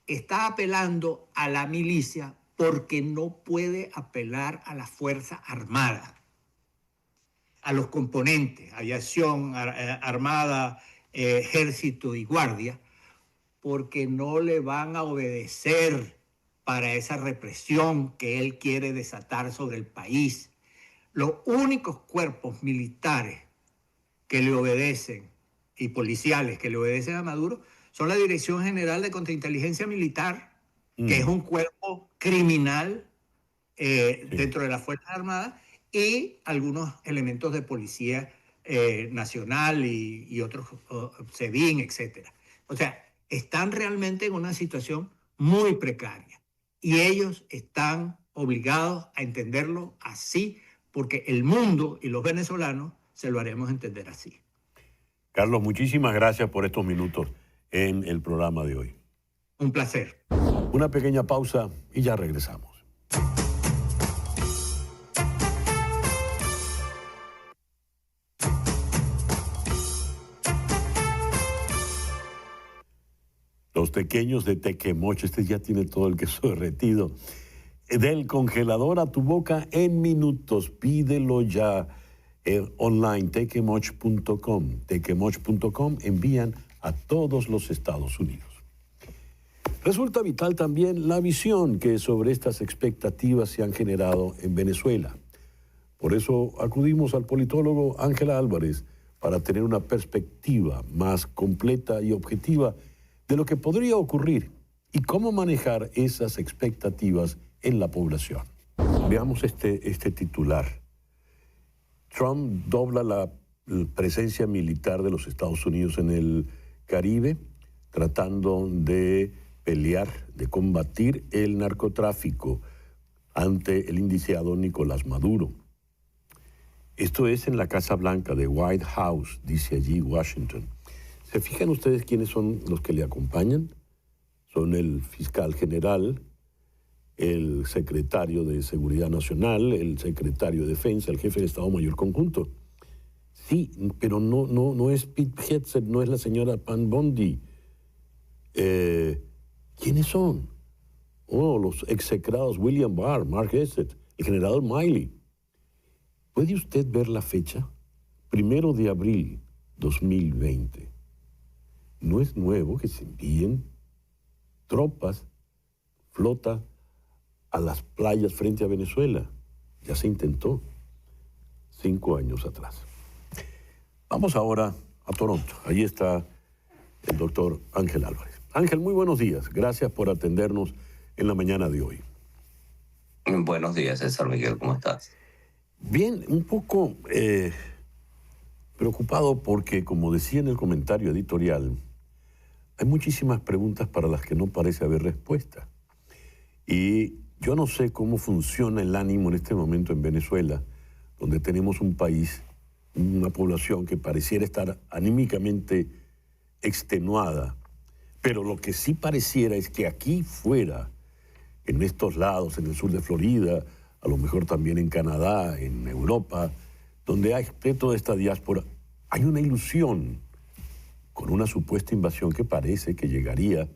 está apelando a la milicia porque no puede apelar a la Fuerza Armada, a los componentes, aviación, armada, ejército y guardia, porque no le van a obedecer para esa represión que él quiere desatar sobre el país. Los únicos cuerpos militares que le obedecen y policiales que le obedecen a Maduro son la Dirección General de Contrainteligencia Militar, que es un cuerpo criminal dentro de las Fuerzas Armadas, y algunos elementos de Policía Nacional y otros, SEBIN, etc. O sea, están realmente en una situación muy precaria y ellos están obligados a entenderlo así, porque el mundo y los venezolanos se lo haremos entender así. Carlos, muchísimas gracias por estos minutos en el programa de hoy. Un placer. Una pequeña pausa y ya regresamos. Los pequeños de Tequemoch, este ya tiene todo el queso derretido. Del congelador a tu boca en minutos. Pídelo ya online, tequemoch.com. Tequemoch.com envían a todos los Estados Unidos. Resulta vital también la visión que sobre estas expectativas se han generado en Venezuela. Por eso acudimos al politólogo Ángel Álvarez para tener una perspectiva más completa y objetiva de lo que podría ocurrir y cómo manejar esas expectativas en la población. Veamos este titular. Trump dobla la presencia militar de los Estados Unidos en el Caribe, tratando de pelear, de combatir el narcotráfico ante el indiciado Nicolás Maduro. Esto es en la Casa Blanca de White House, dice allí Washington. ¿Se fijan ustedes quiénes son los que le acompañan? Son el fiscal general, el secretario de Seguridad Nacional, el secretario de Defensa, el jefe de Estado Mayor Conjunto. Sí, pero no es Pete Hegseth, no es la señora Pam Bondi. ¿Quiénes son? Oh, los execrados William Barr, Mark Esset, el general Miley. ¿Puede usted ver la fecha? 1 de abril 2020. No es nuevo que se envíen tropas, flota, a las playas frente a Venezuela. Ya se intentó 5 años atrás. Vamos ahora a Toronto. Ahí está el doctor Ángel Álvarez. Ángel, muy buenos días. Gracias por atendernos en la mañana de hoy. Buenos días, César Miguel. ¿Cómo estás? Bien, un poco preocupado porque, como decía en el comentario editorial, hay muchísimas preguntas para las que no parece haber respuesta. Y yo no sé cómo funciona el ánimo en este momento en Venezuela, donde tenemos un país, una población que pareciera estar anímicamente extenuada. Pero lo que sí pareciera es que aquí fuera, en estos lados, en el sur de Florida, a lo mejor también en Canadá, en Europa, donde hay de toda esta diáspora, hay una ilusión con una supuesta invasión que parece que llegaría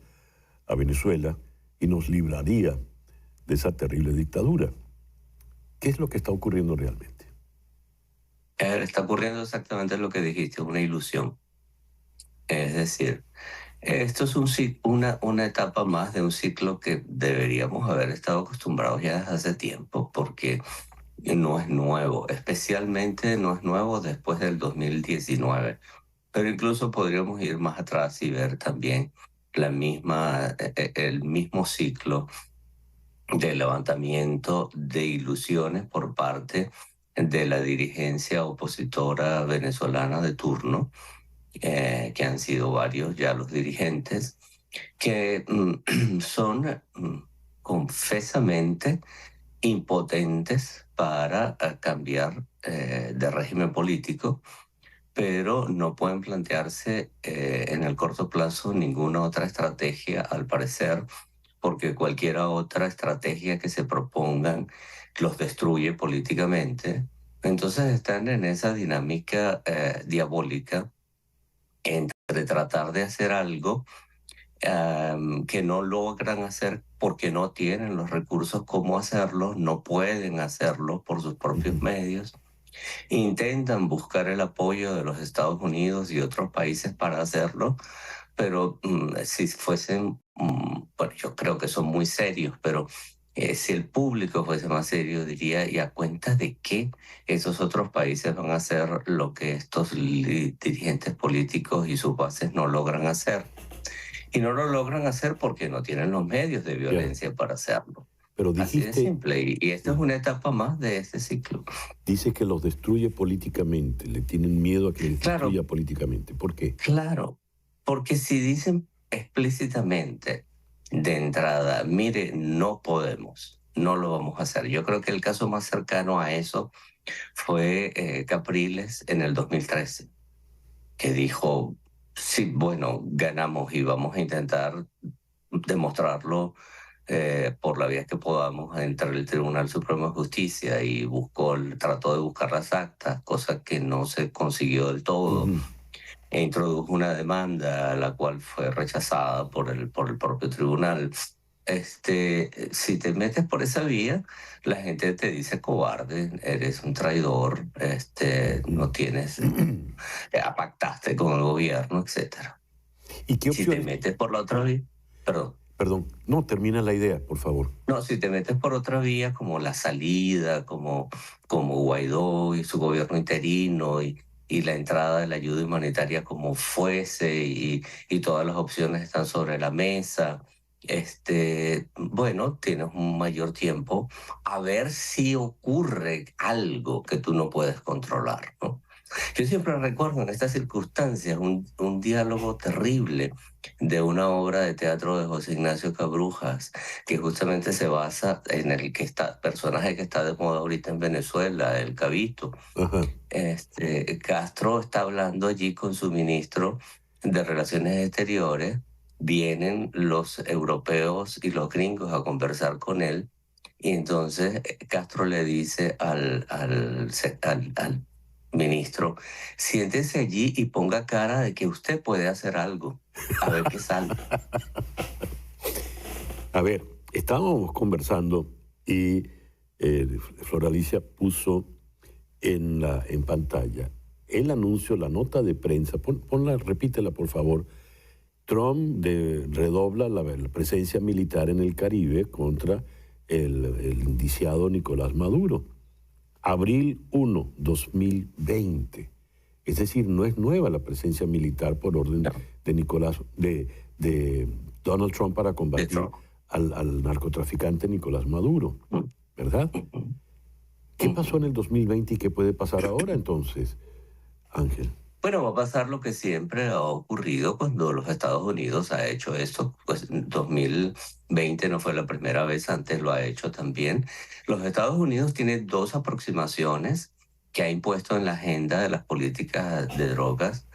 a Venezuela y nos libraría de esa terrible dictadura. ¿Qué es lo que está ocurriendo realmente? Está ocurriendo exactamente lo que dijiste, una ilusión. Es decir, esto es una etapa más de un ciclo que deberíamos haber estado acostumbrados ya desde hace tiempo, porque no es nuevo, especialmente no es nuevo después del 2019. Pero incluso podríamos ir más atrás y ver también el mismo ciclo de levantamiento de ilusiones por parte de la dirigencia opositora venezolana de turno, que han sido varios ya los dirigentes, que son confesamente impotentes para cambiar de régimen político, pero no pueden plantearse en el corto plazo ninguna otra estrategia, al parecer, porque cualquier otra estrategia que se propongan los destruye políticamente. Entonces están en esa dinámica diabólica entre tratar de hacer algo que no logran hacer porque no tienen los recursos como hacerlo, no pueden hacerlo por sus propios medios. Intentan buscar el apoyo de los Estados Unidos y otros países para hacerlo, pero si fuesen, bueno, yo creo que son muy serios, pero si el público fuese más serio, diría, ¿y a cuenta de qué esos otros países van a hacer lo que estos dirigentes políticos y sus bases no logran hacer? Y no lo logran hacer porque no tienen los medios de violencia para hacerlo. Pero Así de dijiste, simple. Y esta es una etapa más de este ciclo. dice que los destruye políticamente, le tienen miedo a que les Claro. destruya políticamente. ¿Por qué? Claro, porque si dicen explícitamente de entrada, mire, no podemos, no lo vamos a hacer. Yo creo que el caso más cercano a eso fue Capriles en el 2013, que dijo, sí, bueno, ganamos y vamos a intentar demostrarlo por la vía que podamos entre el Tribunal Supremo de Justicia, y trató de buscar las actas, cosa que no se consiguió del todo. E introdujo una demanda, la cual fue rechazada por el propio tribunal. Si te metes por esa vía, la gente te dice cobarde, eres un traidor, no tienes, pactaste con el gobierno, etc. ¿Y qué Si te opciones? metes por la otra vía, Perdón, no, termina la idea, por favor. No, si te metes por otra vía, como la salida, como Guaidó y su gobierno interino, y la entrada de la ayuda humanitaria como fuese, y todas las opciones están sobre la mesa, bueno, tienes un mayor tiempo a ver si ocurre algo que tú no puedes controlar, ¿no? Yo siempre recuerdo en estas circunstancias un diálogo terrible de una obra de teatro de José Ignacio Cabrujas, que justamente se basa en el personaje que está de moda ahorita en Venezuela, el Cabito. Ajá. Castro está hablando allí con su ministro de Relaciones Exteriores, vienen los europeos y los gringos a conversar con él, y entonces Castro le dice al ministro, siéntese allí y ponga cara de que usted puede hacer algo, a ver qué sale. A ver, estábamos conversando y Flor Alicia puso en pantalla el anuncio, la nota de prensa. Ponla, repítela, por favor. Trump redobla la presencia militar en el Caribe contra el indiciado Nicolás Maduro. Abril 1, 2020. Es decir, no es nueva la presencia militar por orden de Donald Trump para combatir al narcotraficante Nicolás Maduro, ¿verdad? ¿Qué pasó en el 2020 y qué puede pasar ahora entonces, Ángel? Bueno, va a pasar lo que siempre ha ocurrido cuando los Estados Unidos ha hecho esto. Pues 2020 no fue la primera vez, antes lo ha hecho también. Los Estados Unidos tienen dos aproximaciones que ha impuesto en la agenda de las políticas de drogas,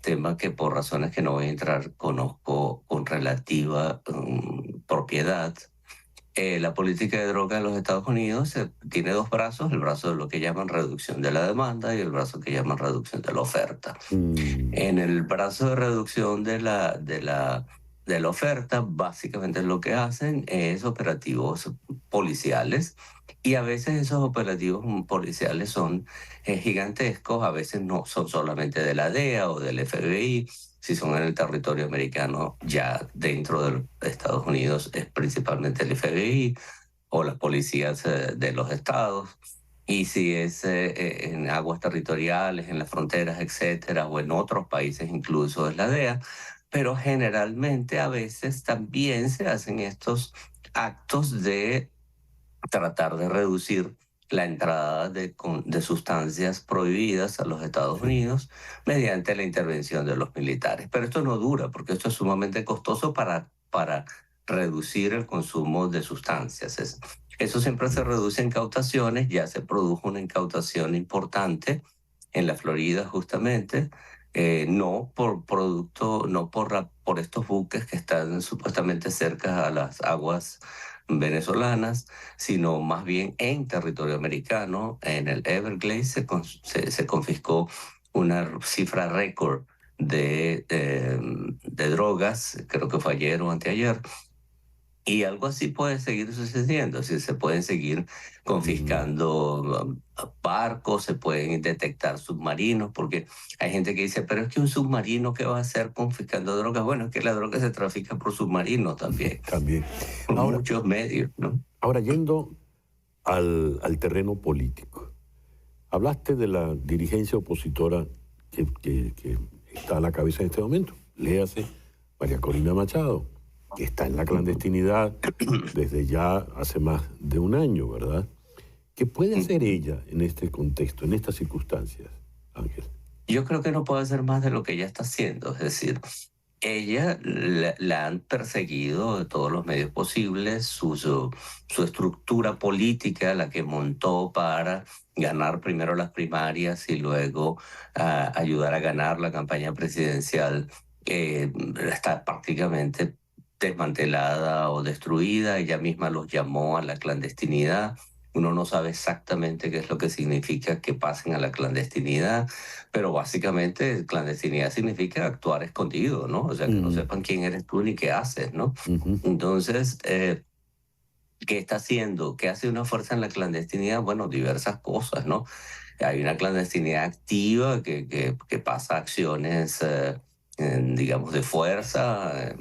tema que por razones que no voy a entrar conozco con relativa propiedad. La política de droga en los Estados Unidos tiene dos brazos, el brazo de lo que llaman reducción de la demanda y el brazo que llaman reducción de la oferta. En el brazo de reducción de la oferta, básicamente lo que hacen es operativos policiales, y a veces esos operativos policiales son gigantescos, a veces no son solamente de la DEA o del FBI. Si son en el territorio americano, ya dentro de Estados Unidos es principalmente el FBI o las policías de los estados. Y si es en aguas territoriales, en las fronteras, etcétera, o en otros países incluso es la DEA, pero generalmente a veces también se hacen estos actos de tratar de reducir la entrada de sustancias prohibidas a los Estados Sí. Unidos mediante la intervención de los militares. Pero esto no dura, porque esto es sumamente costoso para reducir el consumo de sustancias. Eso siempre se reduce en incautaciones. Ya se produjo una incautación importante en la Florida justamente, no por producto, no por estos buques que están supuestamente cerca a las aguas venezolanas, sino más bien en territorio americano. En el Everglades se confiscó una cifra récord de drogas, creo que fue ayer o anteayer, y algo así puede seguir sucediendo, es decir, se pueden seguir confiscando barcos, se pueden detectar submarinos, porque hay gente que dice, pero es que un submarino, ¿qué va a hacer confiscando drogas? Bueno, es que la droga se trafica por submarinos también, También. por Ahora, muchos medios, ¿no? ahora yendo al terreno político. Hablaste de la dirigencia opositora que está a la cabeza en este momento. Léase María Corina Machado, que está en la clandestinidad desde ya hace más de un año, ¿verdad? ¿Qué puede hacer ella en este contexto, en estas circunstancias, Ángel? Yo creo que no puede hacer más de lo que ella está haciendo, es decir, ella la han perseguido de todos los medios posibles, su estructura política, la que montó para ganar primero las primarias y luego ayudar a ganar la campaña presidencial, está prácticamente desmantelada o destruida. Ella misma los llamó a la clandestinidad. Uno no sabe exactamente qué es lo que significa que pasen a la clandestinidad, pero básicamente clandestinidad significa actuar escondido, ¿no? O sea, que no sepan quién eres tú ni qué haces, ¿no? Entonces, ¿qué está haciendo? ¿Qué hace una fuerza en la clandestinidad? Bueno, diversas cosas, ¿no? Hay una clandestinidad activa que pasa acciones, digamos, de fuerza,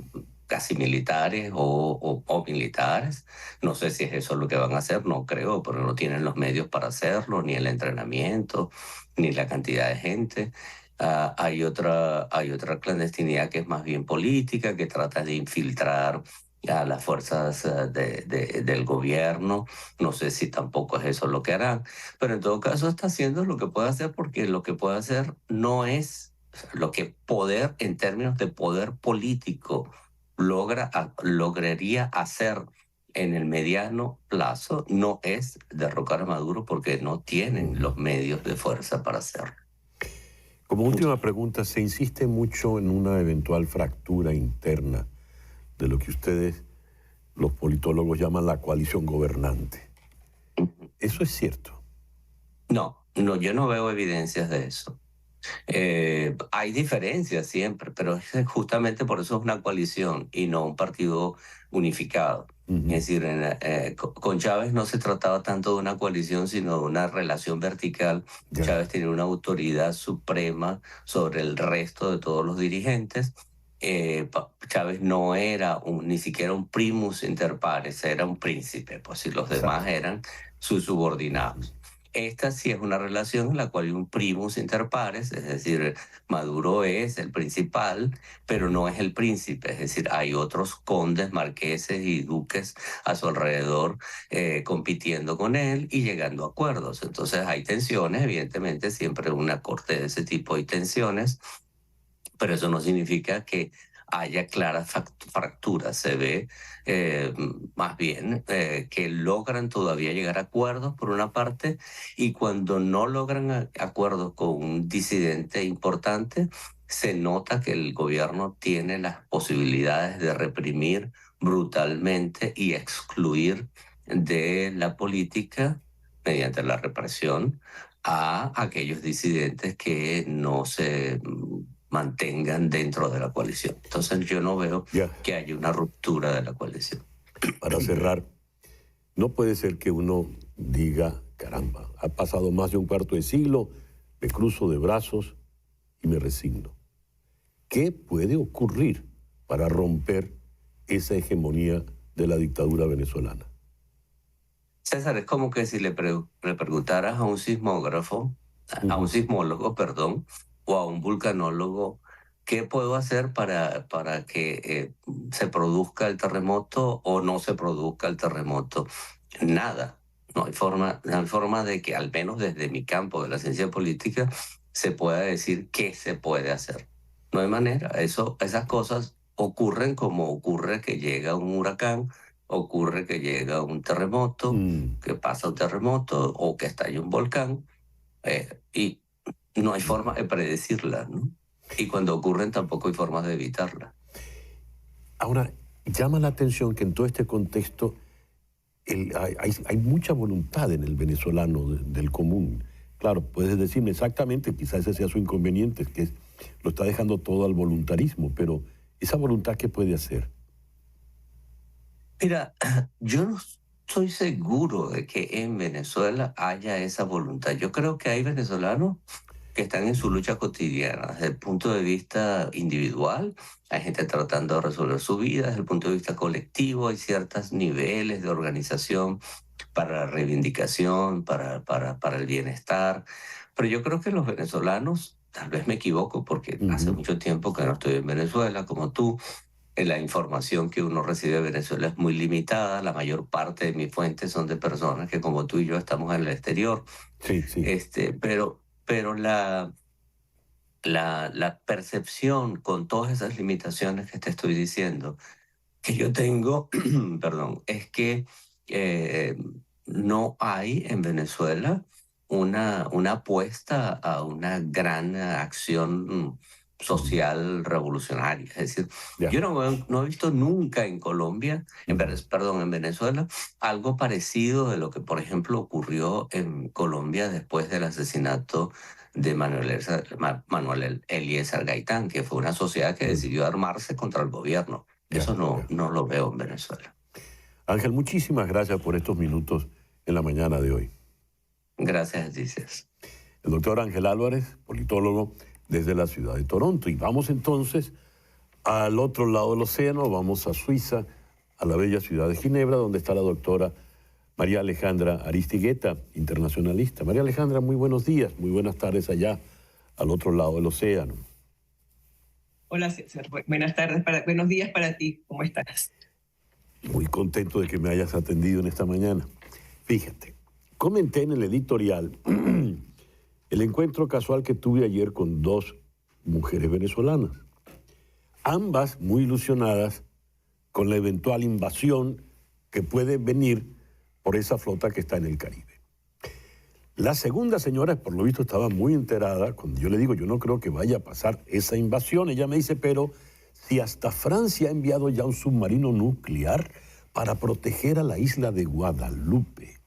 casi militares o militares. No sé si es eso lo que van a hacer, no creo, pero no tienen los medios para hacerlo, ni el entrenamiento, ni la cantidad de gente. Hay otra clandestinidad que es más bien política, que trata de infiltrar a las fuerzas del gobierno. No sé si tampoco es eso lo que harán, pero en todo caso está haciendo lo que puede hacer, porque lo que puede hacer no es lo que poder, en términos de poder político, lograría hacer en el mediano plazo, no es derrocar a Maduro, porque no tienen los medios de fuerza para hacerlo. Como última pregunta, se insiste mucho en una eventual fractura interna de lo que ustedes, los politólogos, llaman la coalición gobernante. ¿Eso es cierto? No, yo no veo evidencias de eso. Hay diferencias siempre, pero justamente por eso es una coalición y no un partido unificado. Es decir, con Chávez no se trataba tanto de una coalición, sino de una relación vertical. Ya. Chávez tenía una autoridad suprema sobre el resto de todos los dirigentes. Chávez no era ni siquiera un primus inter pares, era un príncipe, pues si los demás eran sus subordinados. Esta sí es una relación en la cual hay un primus inter pares, es decir, Maduro es el principal, pero no es el príncipe, es decir, hay otros condes, marqueses y duques a su alrededor compitiendo con él y llegando a acuerdos. Entonces hay tensiones, evidentemente siempre una corte de ese tipo hay tensiones, pero eso no significa que haya claras fracturas. Se ve más bien que logran todavía llegar a acuerdos por una parte, y cuando no logran acuerdos con un disidente importante, se nota que el gobierno tiene las posibilidades de reprimir brutalmente y excluir de la política, mediante la represión, a aquellos disidentes que no se mantengan dentro de la coalición. Entonces yo no veo que haya una ruptura de la coalición. Para cerrar, no puede ser que uno diga, caramba, ha pasado más de un cuarto de siglo, me cruzo de brazos y me resigno. ¿Qué puede ocurrir para romper esa hegemonía de la dictadura venezolana? César, es como que si le preguntaras a un sismógrafo, a un sismólogo, perdón, o a un vulcanólogo, ¿qué puedo hacer para que se produzca el terremoto o no se produzca el terremoto? Nada. No hay forma de que, al menos desde mi campo de la ciencia política, se pueda decir qué se puede hacer. No hay manera. Esas cosas ocurren como ocurre que llega un huracán, ocurre que llega un terremoto, que pasa un terremoto o que estalla un volcán, y no hay forma de predecirla, ¿no? Y cuando ocurren tampoco hay formas de evitarla. Ahora, llama la atención que en todo este contexto hay mucha voluntad en el venezolano del común. Claro, puedes decirme exactamente, quizás ese sea su inconveniente, que lo está dejando todo al voluntarismo, pero esa voluntad, ¿qué puede hacer? Mira, yo no estoy seguro de que en Venezuela haya esa voluntad. Yo creo que hay venezolanos que están en su lucha cotidiana. Desde el punto de vista individual, hay gente tratando de resolver su vida. Desde el punto de vista colectivo, hay ciertos niveles de organización para la reivindicación, para el bienestar. Pero yo creo que los venezolanos, tal vez me equivoco porque hace mucho tiempo que no estoy en Venezuela, como tú. La información que uno recibe de Venezuela es muy limitada. La mayor parte de mis fuentes son de personas que, como tú y yo, estamos en el exterior. Sí, sí. Pero la percepción con todas esas limitaciones que te estoy diciendo, que yo tengo, perdón, es que no hay en Venezuela una apuesta a una gran acción social revolucionaria. Es decir, yo no he visto nunca en Colombia, en Venezuela, algo parecido de lo que, por ejemplo, ocurrió en Colombia después del asesinato de Manuel Eliezer Gaitán, que fue una sociedad que decidió armarse contra el gobierno. Eso no lo veo en Venezuela. Ángel, muchísimas gracias por estos minutos en la mañana de hoy. Gracias, dices. El doctor Ángel Álvarez, politólogo desde la ciudad de Toronto. Y vamos entonces al otro lado del océano, vamos a Suiza, a la bella ciudad de Ginebra, donde está la doctora María Alejandra Aristigueta, internacionalista. María Alejandra, muy buenos días, muy buenas tardes allá, al otro lado del océano. Hola César, buenas tardes, buenos días para ti, ¿cómo estás? Muy contento de que me hayas atendido en esta mañana. Fíjate, comenté en el editorial el encuentro casual que tuve ayer con dos mujeres venezolanas, ambas muy ilusionadas con la eventual invasión que puede venir por esa flota que está en el Caribe. La segunda señora, por lo visto, estaba muy enterada. Cuando yo le digo, yo no creo que vaya a pasar esa invasión, ella me dice, pero si hasta Francia ha enviado ya un submarino nuclear para proteger a la isla de Guadalupe.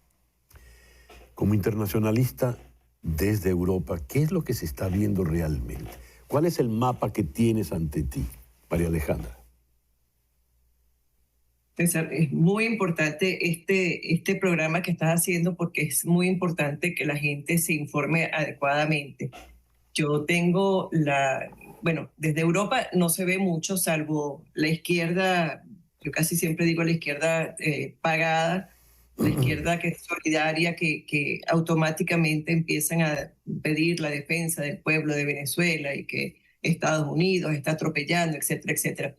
Como internacionalista desde Europa, ¿qué es lo que se está viendo realmente? ¿Cuál es el mapa que tienes ante ti, María Alejandra? César, es muy importante este programa que estás haciendo porque es muy importante que la gente se informe adecuadamente. Yo tengo bueno, desde Europa no se ve mucho, salvo la izquierda, yo casi siempre digo la izquierda pagada, la izquierda que es solidaria, que automáticamente empiezan a pedir la defensa del pueblo de Venezuela y que Estados Unidos está atropellando, etcétera, etcétera.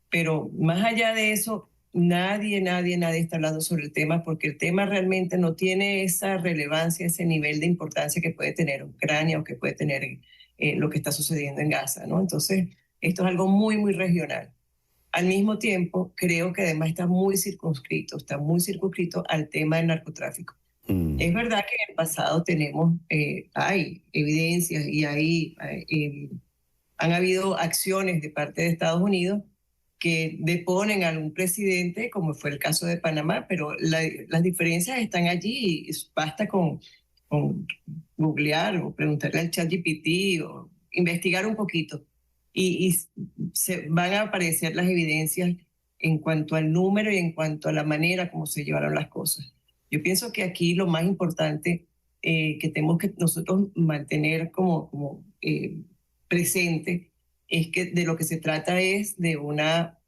Pero más allá de eso, nadie está hablando sobre el tema porque el tema realmente no tiene esa relevancia, ese nivel de importancia que puede tener Ucrania o que puede tener lo que está sucediendo en Gaza, ¿no? Entonces, esto es algo muy, muy regional. Al mismo tiempo, creo que además está muy circunscrito al tema del narcotráfico. Es verdad que en el pasado hay evidencias y han habido acciones de parte de Estados Unidos que deponen a algún presidente, como fue el caso de Panamá, pero las diferencias están allí. Basta con googlear o preguntarle al ChatGPT o investigar un poquito y se van a aparecer las evidencias en cuanto al número y en cuanto a la manera como se llevaron las cosas. Yo pienso que aquí lo más importante que tenemos que nosotros mantener como presente es que de lo que se trata es de una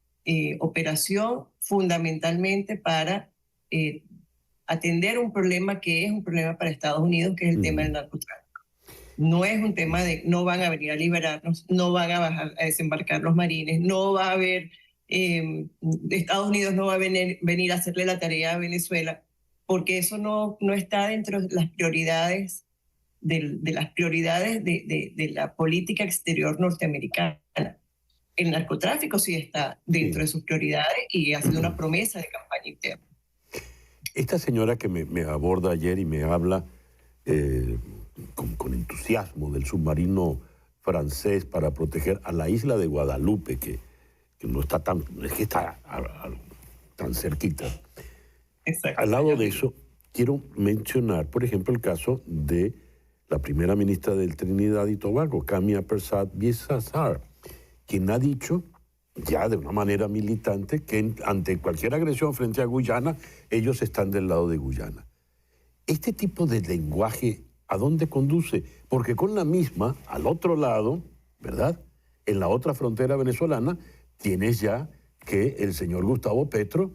operación fundamentalmente para atender un problema que es un problema para Estados Unidos, que es el tema del narcotráfico. No es un tema de no van a venir a liberarnos, no van a desembarcar los marines, no va a haber, Estados Unidos no va a venir a hacerle la tarea a Venezuela, porque eso no está dentro de las prioridades de la política exterior norteamericana. El narcotráfico sí está dentro de sus prioridades y ha sido una promesa de campaña interna. Esta señora que me aborda ayer y me habla con entusiasmo del submarino francés para proteger a la isla de Guadalupe, que no está tan, es que está tan cerquita. Exacto. Al lado de eso, quiero mencionar, por ejemplo, el caso de la primera ministra del Trinidad y Tobago, Camia Persad Bissessar, quien ha dicho ya de una manera militante que ante cualquier agresión frente a Guyana, ellos están del lado de Guyana. Este tipo de lenguaje, ¿a dónde conduce? Porque con la misma, al otro lado, ¿verdad?, en la otra frontera venezolana, tienes ya que el señor Gustavo Petro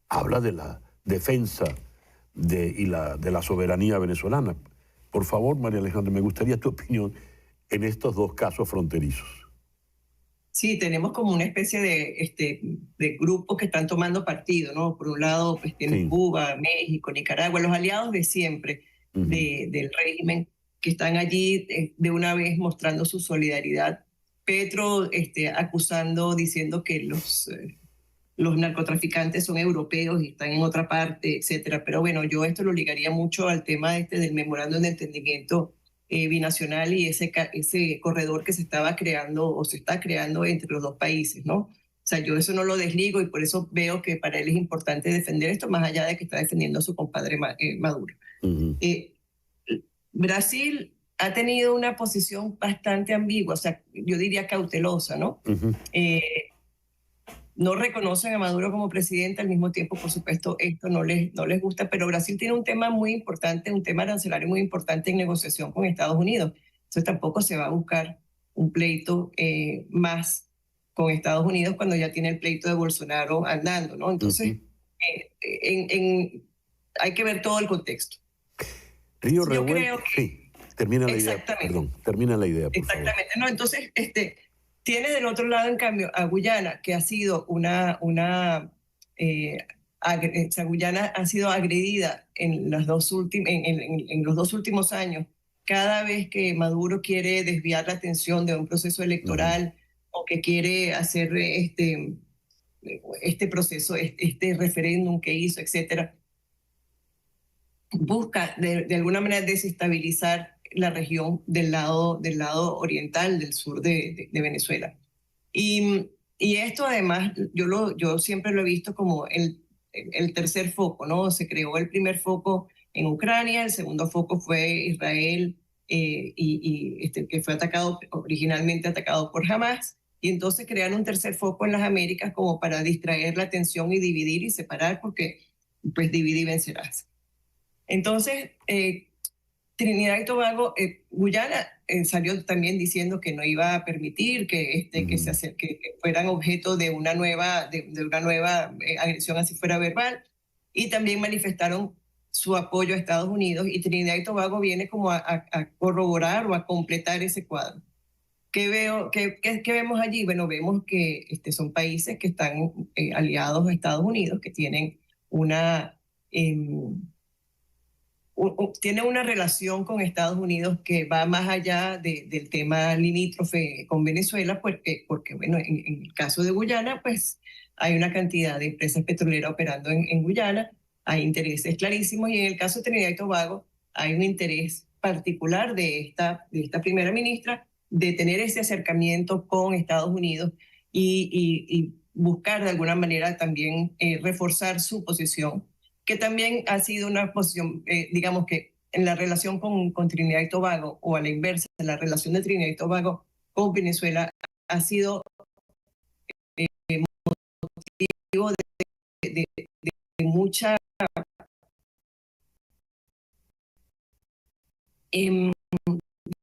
habla de la defensa de la soberanía venezolana. Por favor, María Alejandra, me gustaría tu opinión en estos dos casos fronterizos. Sí, tenemos como una especie de grupos que están tomando partido, ¿no? Por un lado, pues tienen Cuba, México, Nicaragua, los aliados de siempre del régimen, que están allí de una vez mostrando su solidaridad. Petro acusando, diciendo que los narcotraficantes son europeos y están en otra parte, etcétera. Pero bueno, yo esto lo ligaría mucho al tema del memorándum de entendimiento binacional y ese corredor que se estaba creando o se está creando entre los dos países, ¿no? O sea, yo eso no lo desligo y por eso veo que para él es importante defender esto, más allá de que está defendiendo a su compadre Maduro. Brasil ha tenido una posición bastante ambigua, o sea, yo diría cautelosa, ¿no? No reconocen a Maduro como presidente, al mismo tiempo, por supuesto, esto no les gusta, pero Brasil tiene un tema muy importante, un tema arancelario muy importante en negociación con Estados Unidos. Entonces tampoco se va a buscar un pleito más con Estados Unidos cuando ya tiene el pleito de Bolsonaro andando, ¿no? Entonces, hay que ver todo el contexto. Río Revuelto, sí, termina la idea, perdón, termina la idea, por exactamente, favor. No, entonces, tiene del otro lado, en cambio, a Guyana, que ha sido Guyana ha sido agredida en los dos últimos años. Cada vez que Maduro quiere desviar la atención de un proceso electoral o que quiere hacer este proceso, este referéndum que hizo, etcétera, busca de alguna manera desestabilizar la región del lado oriental, del sur de Venezuela. Y esto además, yo siempre lo he visto como el tercer foco, ¿no? Se creó el primer foco en Ucrania, el segundo foco fue Israel, que fue originalmente atacado por Hamas, y entonces crearon un tercer foco en las Américas como para distraer la atención y dividir y separar, porque pues divide y vencerás. Entonces, Trinidad y Tobago, Guyana salió también diciendo que no iba a permitir que fueran objeto de una nueva agresión, así fuera verbal, y también manifestaron su apoyo a Estados Unidos, y Trinidad y Tobago viene como a corroborar o a completar ese cuadro. ¿Qué vemos allí? Bueno, vemos que son países que están aliados a Estados Unidos, que tienen tiene una relación con Estados Unidos que va más allá del tema limítrofe con Venezuela, porque bueno, en el caso de Guyana, pues hay una cantidad de empresas petroleras operando en Guyana, hay intereses clarísimos, y en el caso de Trinidad y Tobago hay un interés particular de esta primera ministra de tener ese acercamiento con Estados Unidos y buscar de alguna manera también reforzar su posición, que también ha sido una posición, digamos que en la relación con Trinidad y Tobago, o a la inversa, la relación de Trinidad y Tobago con Venezuela ha sido motivo de mucha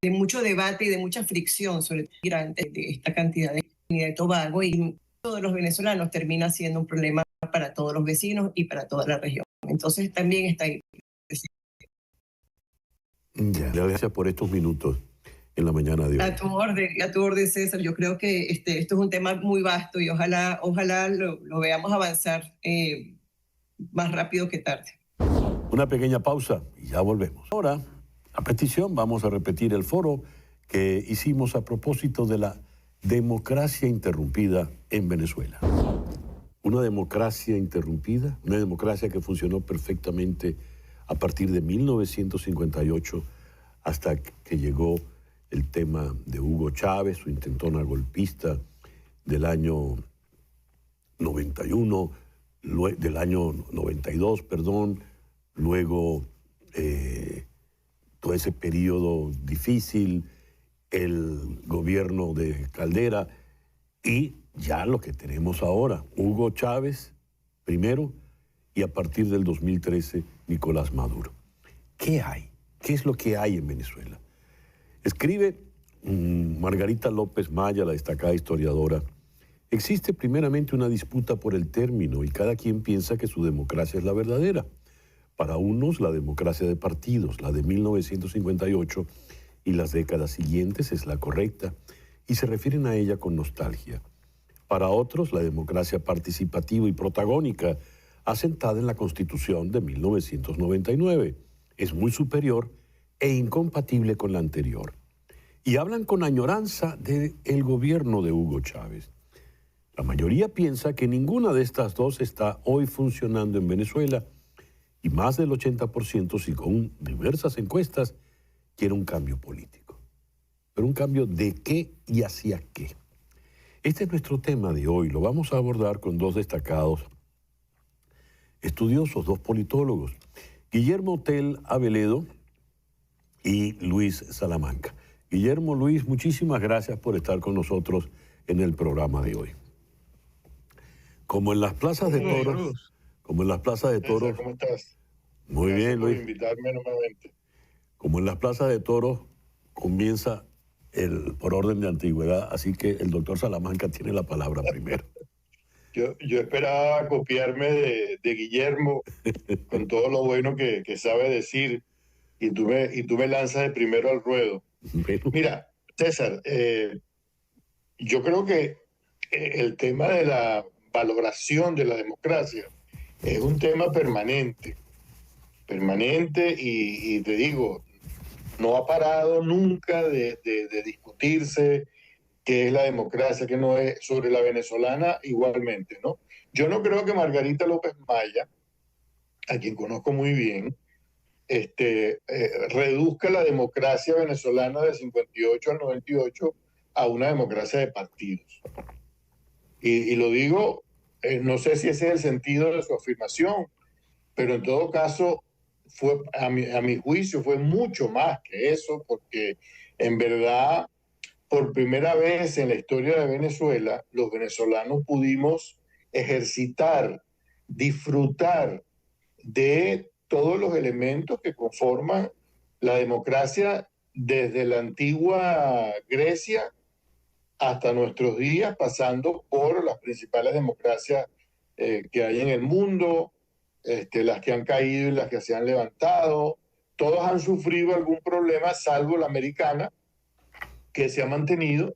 de mucho debate y de mucha fricción sobre el migrante de esta cantidad de Trinidad y Tobago, y todos los venezolanos termina siendo un problema para todos los vecinos y para toda la región. Entonces también está ahí. Ya, gracias por estos minutos en la mañana de hoy. A tu orden, César. Yo creo que esto es un tema muy vasto y ojalá lo veamos avanzar más rápido que tarde. Una pequeña pausa y ya volvemos. Ahora, a petición, vamos a repetir el foro que hicimos a propósito de la democracia interrumpida en Venezuela. Una democracia interrumpida, una democracia que funcionó perfectamente a partir de 1958 hasta que llegó el tema de Hugo Chávez, su intentona golpista del año 91, del año 92, perdón, luego todo ese periodo difícil, el gobierno de Caldera y ya lo que tenemos ahora, Hugo Chávez primero y a partir del 2013 Nicolás Maduro. ¿Qué hay? ¿Qué es lo que hay en Venezuela? Escribe Margarita López Maya, la destacada historiadora, existe primeramente una disputa por el término y cada quien piensa que su democracia es la verdadera. Para unos, la democracia de partidos, la de 1958 y las décadas siguientes es la correcta y se refieren a ella con nostalgia. Para otros, la democracia participativa y protagónica, asentada en la Constitución de 1999, es muy superior e incompatible con la anterior. Y hablan con añoranza del gobierno de Hugo Chávez. La mayoría piensa que ninguna de estas dos está hoy funcionando en Venezuela y más del 80%, según diversas encuestas, quiere un cambio político. Pero un cambio de qué y hacia qué. Este es nuestro tema de hoy. Lo vamos a abordar con dos destacados estudiosos, dos politólogos, Guillermo Tell Aveledo y Luis Salamanca. Guillermo, Luis, muchísimas gracias por estar con nosotros en el programa de hoy. Como en las plazas de toros, ¿cómo estás? Muy bien, Luis. Gracias por invitarme nuevamente. Como en las plazas de toros comienza por orden de antigüedad, así que el doctor Salamanca tiene la palabra primero. Yo esperaba copiarme de Guillermo con todo lo bueno que sabe decir y tú me lanzas de primero al ruedo. Mira, César, yo creo que el tema de la valoración de la democracia es un tema permanente y te digo, no ha parado nunca de discutirse qué es la democracia, qué no es, sobre la venezolana igualmente, ¿no? Yo no creo que Margarita López Maya, a quien conozco muy bien, reduzca la democracia venezolana de 58 al 98 a una democracia de partidos. Y lo digo, no sé si ese es el sentido de su afirmación, pero en todo caso, a mi juicio, fue mucho más que eso, porque en verdad, por primera vez en la historia de Venezuela, los venezolanos pudimos ejercitar, disfrutar de todos los elementos que conforman la democracia desde la antigua Grecia hasta nuestros días, pasando por las principales democracias que hay en el mundo, las que han caído y las que se han levantado. Todos han sufrido algún problema, salvo la americana, que se ha mantenido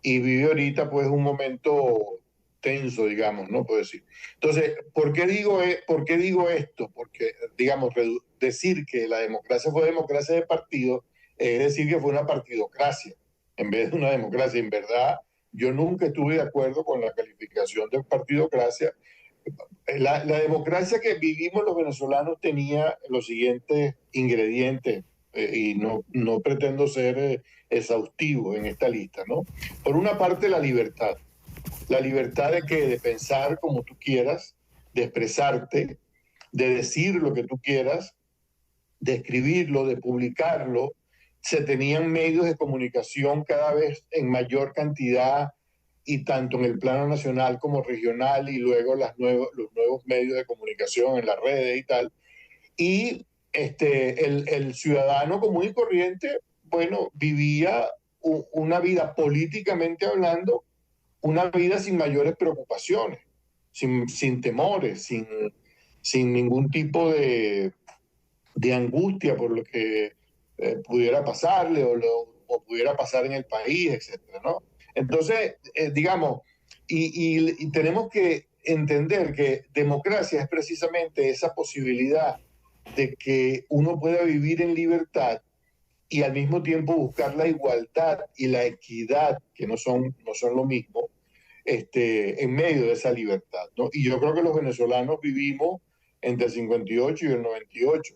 y vive ahorita pues un momento tenso, digamos, ¿no? Puedo decir. Entonces, ¿por qué digo esto? Porque, digamos, decir que la democracia fue democracia de partido es decir que fue una partidocracia en vez de una democracia. En verdad, yo nunca estuve de acuerdo con la calificación de partidocracia. La democracia que vivimos los venezolanos tenía los siguientes ingredientes, y no pretendo ser exhaustivo en esta lista, ¿no? Por una parte, la libertad. La libertad de pensar como tú quieras, de expresarte, de decir lo que tú quieras, de escribirlo, de publicarlo. Se tenían medios de comunicación cada vez en mayor cantidad y tanto en el plano nacional como regional y luego los nuevos medios de comunicación en las redes y tal. Y el ciudadano común y corriente, bueno, vivía una vida políticamente hablando, una vida sin mayores preocupaciones, sin temores, sin ningún tipo de angustia por lo que pudiera pasarle o pudiera pasar en el país, etcétera, ¿no? Entonces, digamos, y tenemos que entender que democracia es precisamente esa posibilidad de que uno pueda vivir en libertad y al mismo tiempo buscar la igualdad y la equidad, que no son lo mismo, en medio de esa libertad, ¿no? Y yo creo que los venezolanos vivimos entre el 58 y el 98.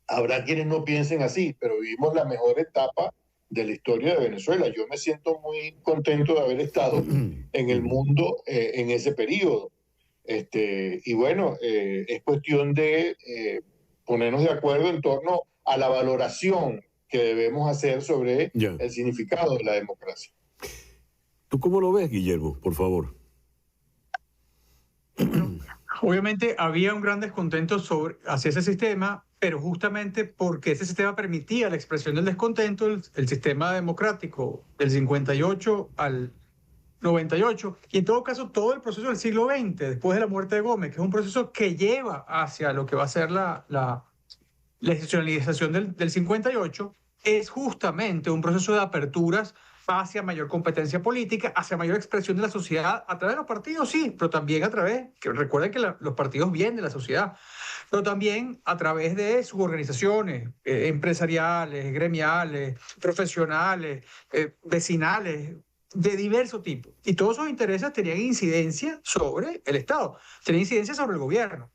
Habrá quienes no piensen así, pero vivimos la mejor etapa de la historia de Venezuela. Yo me siento muy contento de haber estado en el mundo en ese periodo. Y bueno, es cuestión de ponernos de acuerdo en torno a la valoración que debemos hacer sobre el significado de la democracia. ¿Tú cómo lo ves, Guillermo? Por favor. Obviamente había un gran descontento hacia ese sistema, pero justamente porque ese sistema permitía la expresión del descontento, el sistema democrático del 58 al 98, y en todo caso todo el proceso del siglo XX, después de la muerte de Gómez, que es un proceso que lleva hacia lo que va a ser la institucionalización del 58, es justamente un proceso de aperturas hacia mayor competencia política, hacia mayor expresión de la sociedad, a través de los partidos, sí, pero también a través, que recuerden que los partidos vienen de la sociedad, pero también a través de sus organizaciones empresariales, gremiales, profesionales, vecinales, de diverso tipo. Y todos esos intereses tenían incidencia sobre el Estado, tenían incidencia sobre el gobierno.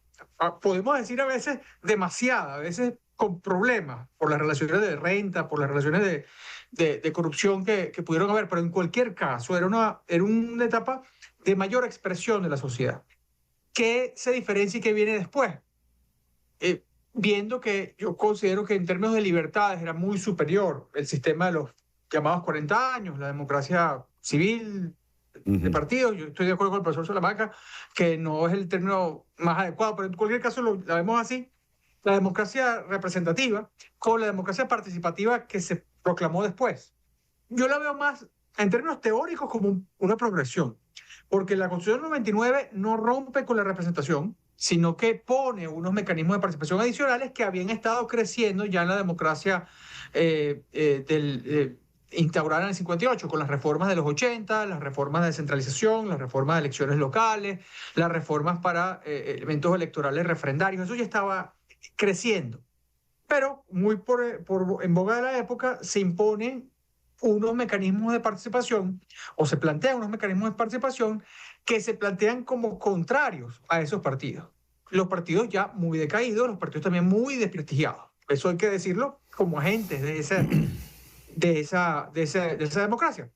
Podemos decir a veces demasiada, a veces con problemas por las relaciones de renta, por las relaciones de corrupción que pudieron haber, pero en cualquier caso era una etapa de mayor expresión de la sociedad. ¿Qué se diferencia y qué viene después? Viendo que yo considero que en términos de libertades era muy superior el sistema de los llamados 40 años, la democracia civil de partidos. Yo estoy de acuerdo con el profesor Salamanca que no es el término más adecuado, pero en cualquier caso la vemos así. La democracia representativa con la democracia participativa que se proclamó después. Yo la veo más en términos teóricos como una progresión, porque la Constitución del 99 no rompe con la representación, sino que pone unos mecanismos de participación adicionales que habían estado creciendo ya en la democracia instaurada en el 58, con las reformas de los 80, las reformas de descentralización, las reformas de elecciones locales, las reformas para eventos electorales referendarios. Eso ya estaba creciendo. Pero muy en boga de la época se imponen unos mecanismos de participación, o se plantean unos mecanismos de participación que se plantean como contrarios a esos partidos. Los partidos ya muy decaídos, los partidos también muy desprestigiados. Eso hay que decirlo como agentes de esa democracia.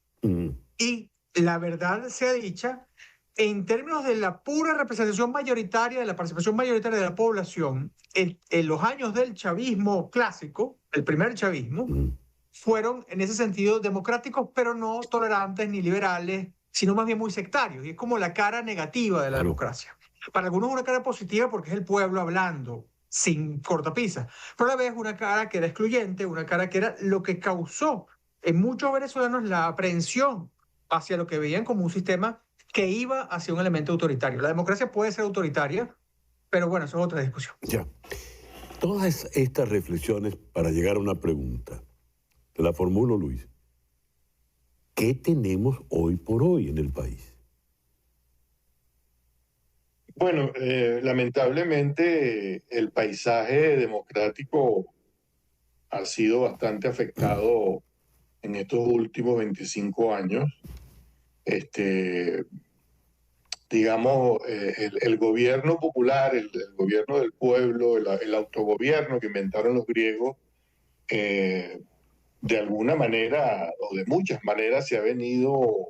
Y la verdad sea dicha, en términos de la pura representación mayoritaria, de la participación mayoritaria de la población, en los años del chavismo clásico, el primer chavismo, fueron en ese sentido democráticos, pero no tolerantes ni liberales, sino más bien muy sectarios. Y es como la cara negativa de la democracia. Para algunos una cara positiva porque es el pueblo hablando, sin cortapisas, pero a la vez una cara que era excluyente, una cara que era lo que causó en muchos venezolanos la aprehensión hacia lo que veían como un sistema que iba hacia un elemento autoritario. La democracia puede ser autoritaria, pero bueno, eso es otra discusión. Ya. Todas estas reflexiones para llegar a una pregunta. Te la formulo, Luis. ¿Qué tenemos hoy por hoy en el país? Bueno, lamentablemente el paisaje democrático ha sido bastante afectado en estos últimos 25 años. Digamos, el gobierno popular, el gobierno del pueblo, el autogobierno que inventaron los griegos, de alguna manera o de muchas maneras se ha venido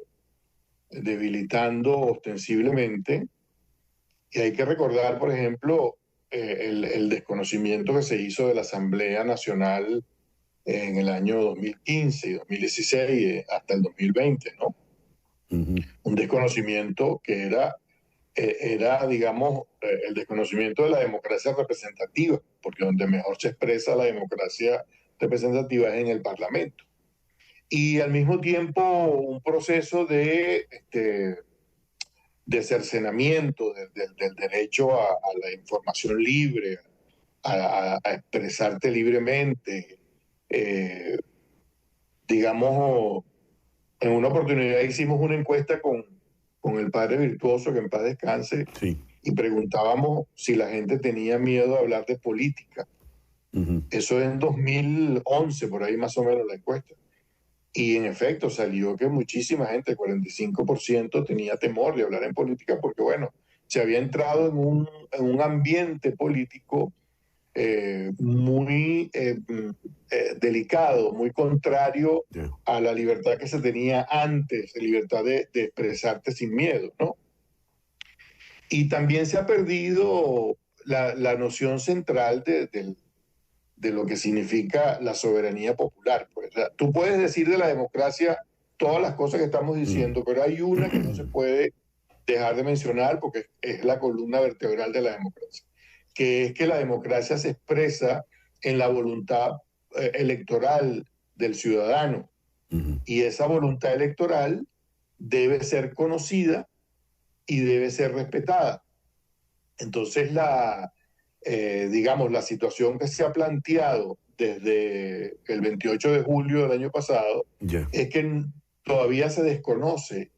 debilitando ostensiblemente. Y hay que recordar, por ejemplo, el desconocimiento que se hizo de la Asamblea Nacional en el año 2015 y 2016 hasta el 2020, ¿no? Un desconocimiento que era, digamos, el desconocimiento de la democracia representativa, porque donde mejor se expresa la democracia representativa es en el Parlamento. Y al mismo tiempo un proceso de de cercenamiento del derecho a la información libre, a expresarte libremente. Digamos, en una oportunidad hicimos una encuesta con el padre Virtuoso, que en paz descanse, Sí. y preguntábamos si la gente tenía miedo de hablar de política. Eso es en 2011, por ahí más o menos la encuesta. Y en efecto salió que muchísima gente, el 45%, tenía temor de hablar en política porque, bueno, se había entrado en un ambiente político muy delicado, muy contrario a la libertad que se tenía antes, la libertad de expresarte sin miedo, ¿no? Y también se ha perdido la noción central de lo que significa la soberanía popular. Pues. O sea, tú puedes decir de la democracia todas las cosas que estamos diciendo, pero hay una que no se puede dejar de mencionar porque es la columna vertebral de la democracia, que es que la democracia se expresa en la voluntad electoral del ciudadano. Y esa voluntad electoral debe ser conocida y debe ser respetada. Entonces, digamos, la situación que se ha planteado desde el 28 de julio del año pasado es que todavía se desconoce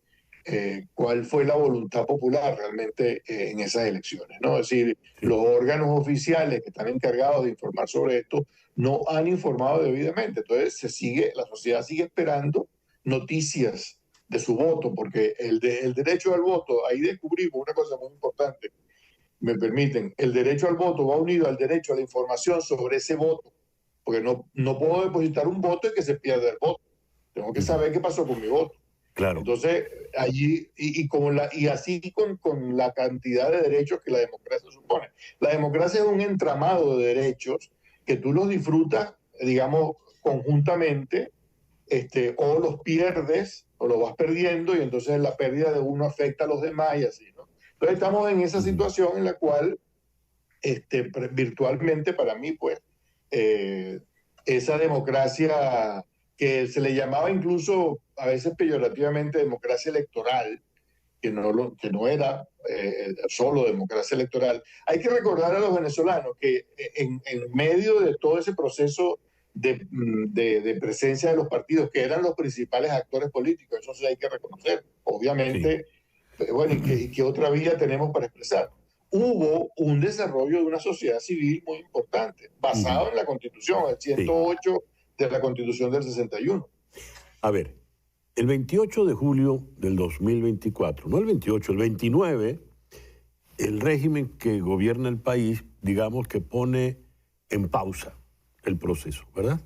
cuál fue la voluntad popular realmente en esas elecciones, ¿no? Es decir, los órganos oficiales que están encargados de informar sobre esto no han informado debidamente. Entonces, la sociedad sigue esperando noticias de su voto, porque el derecho al voto, ahí descubrimos una cosa muy importante, me permiten, el derecho al voto va unido al derecho a la información sobre ese voto, porque no puedo depositar un voto y que se pierda el voto. Tengo que saber qué pasó con mi voto. Claro. Entonces, allí, y así con la cantidad de derechos que la democracia supone. La democracia es un entramado de derechos que tú los disfrutas, digamos, conjuntamente, o los pierdes, o los vas perdiendo, y entonces la pérdida de uno afecta a los demás y así, ¿no? Entonces estamos en esa situación en la cual, virtualmente para mí, pues, esa democracia que se le llamaba incluso a veces peyorativamente democracia electoral, que no era solo democracia electoral. Hay que recordar a los venezolanos que en medio de todo ese proceso de presencia de los partidos, que eran los principales actores políticos, eso sí hay que reconocer, obviamente, bueno, ¿y qué otra vía tenemos para expresar? Hubo un desarrollo de una sociedad civil muy importante, basado en la Constitución, el 108 de la Constitución del 61. A ver, el 28 de julio del 2024, no el 28, el 29, el régimen que gobierna el país, digamos que pone en pausa el proceso, ¿verdad?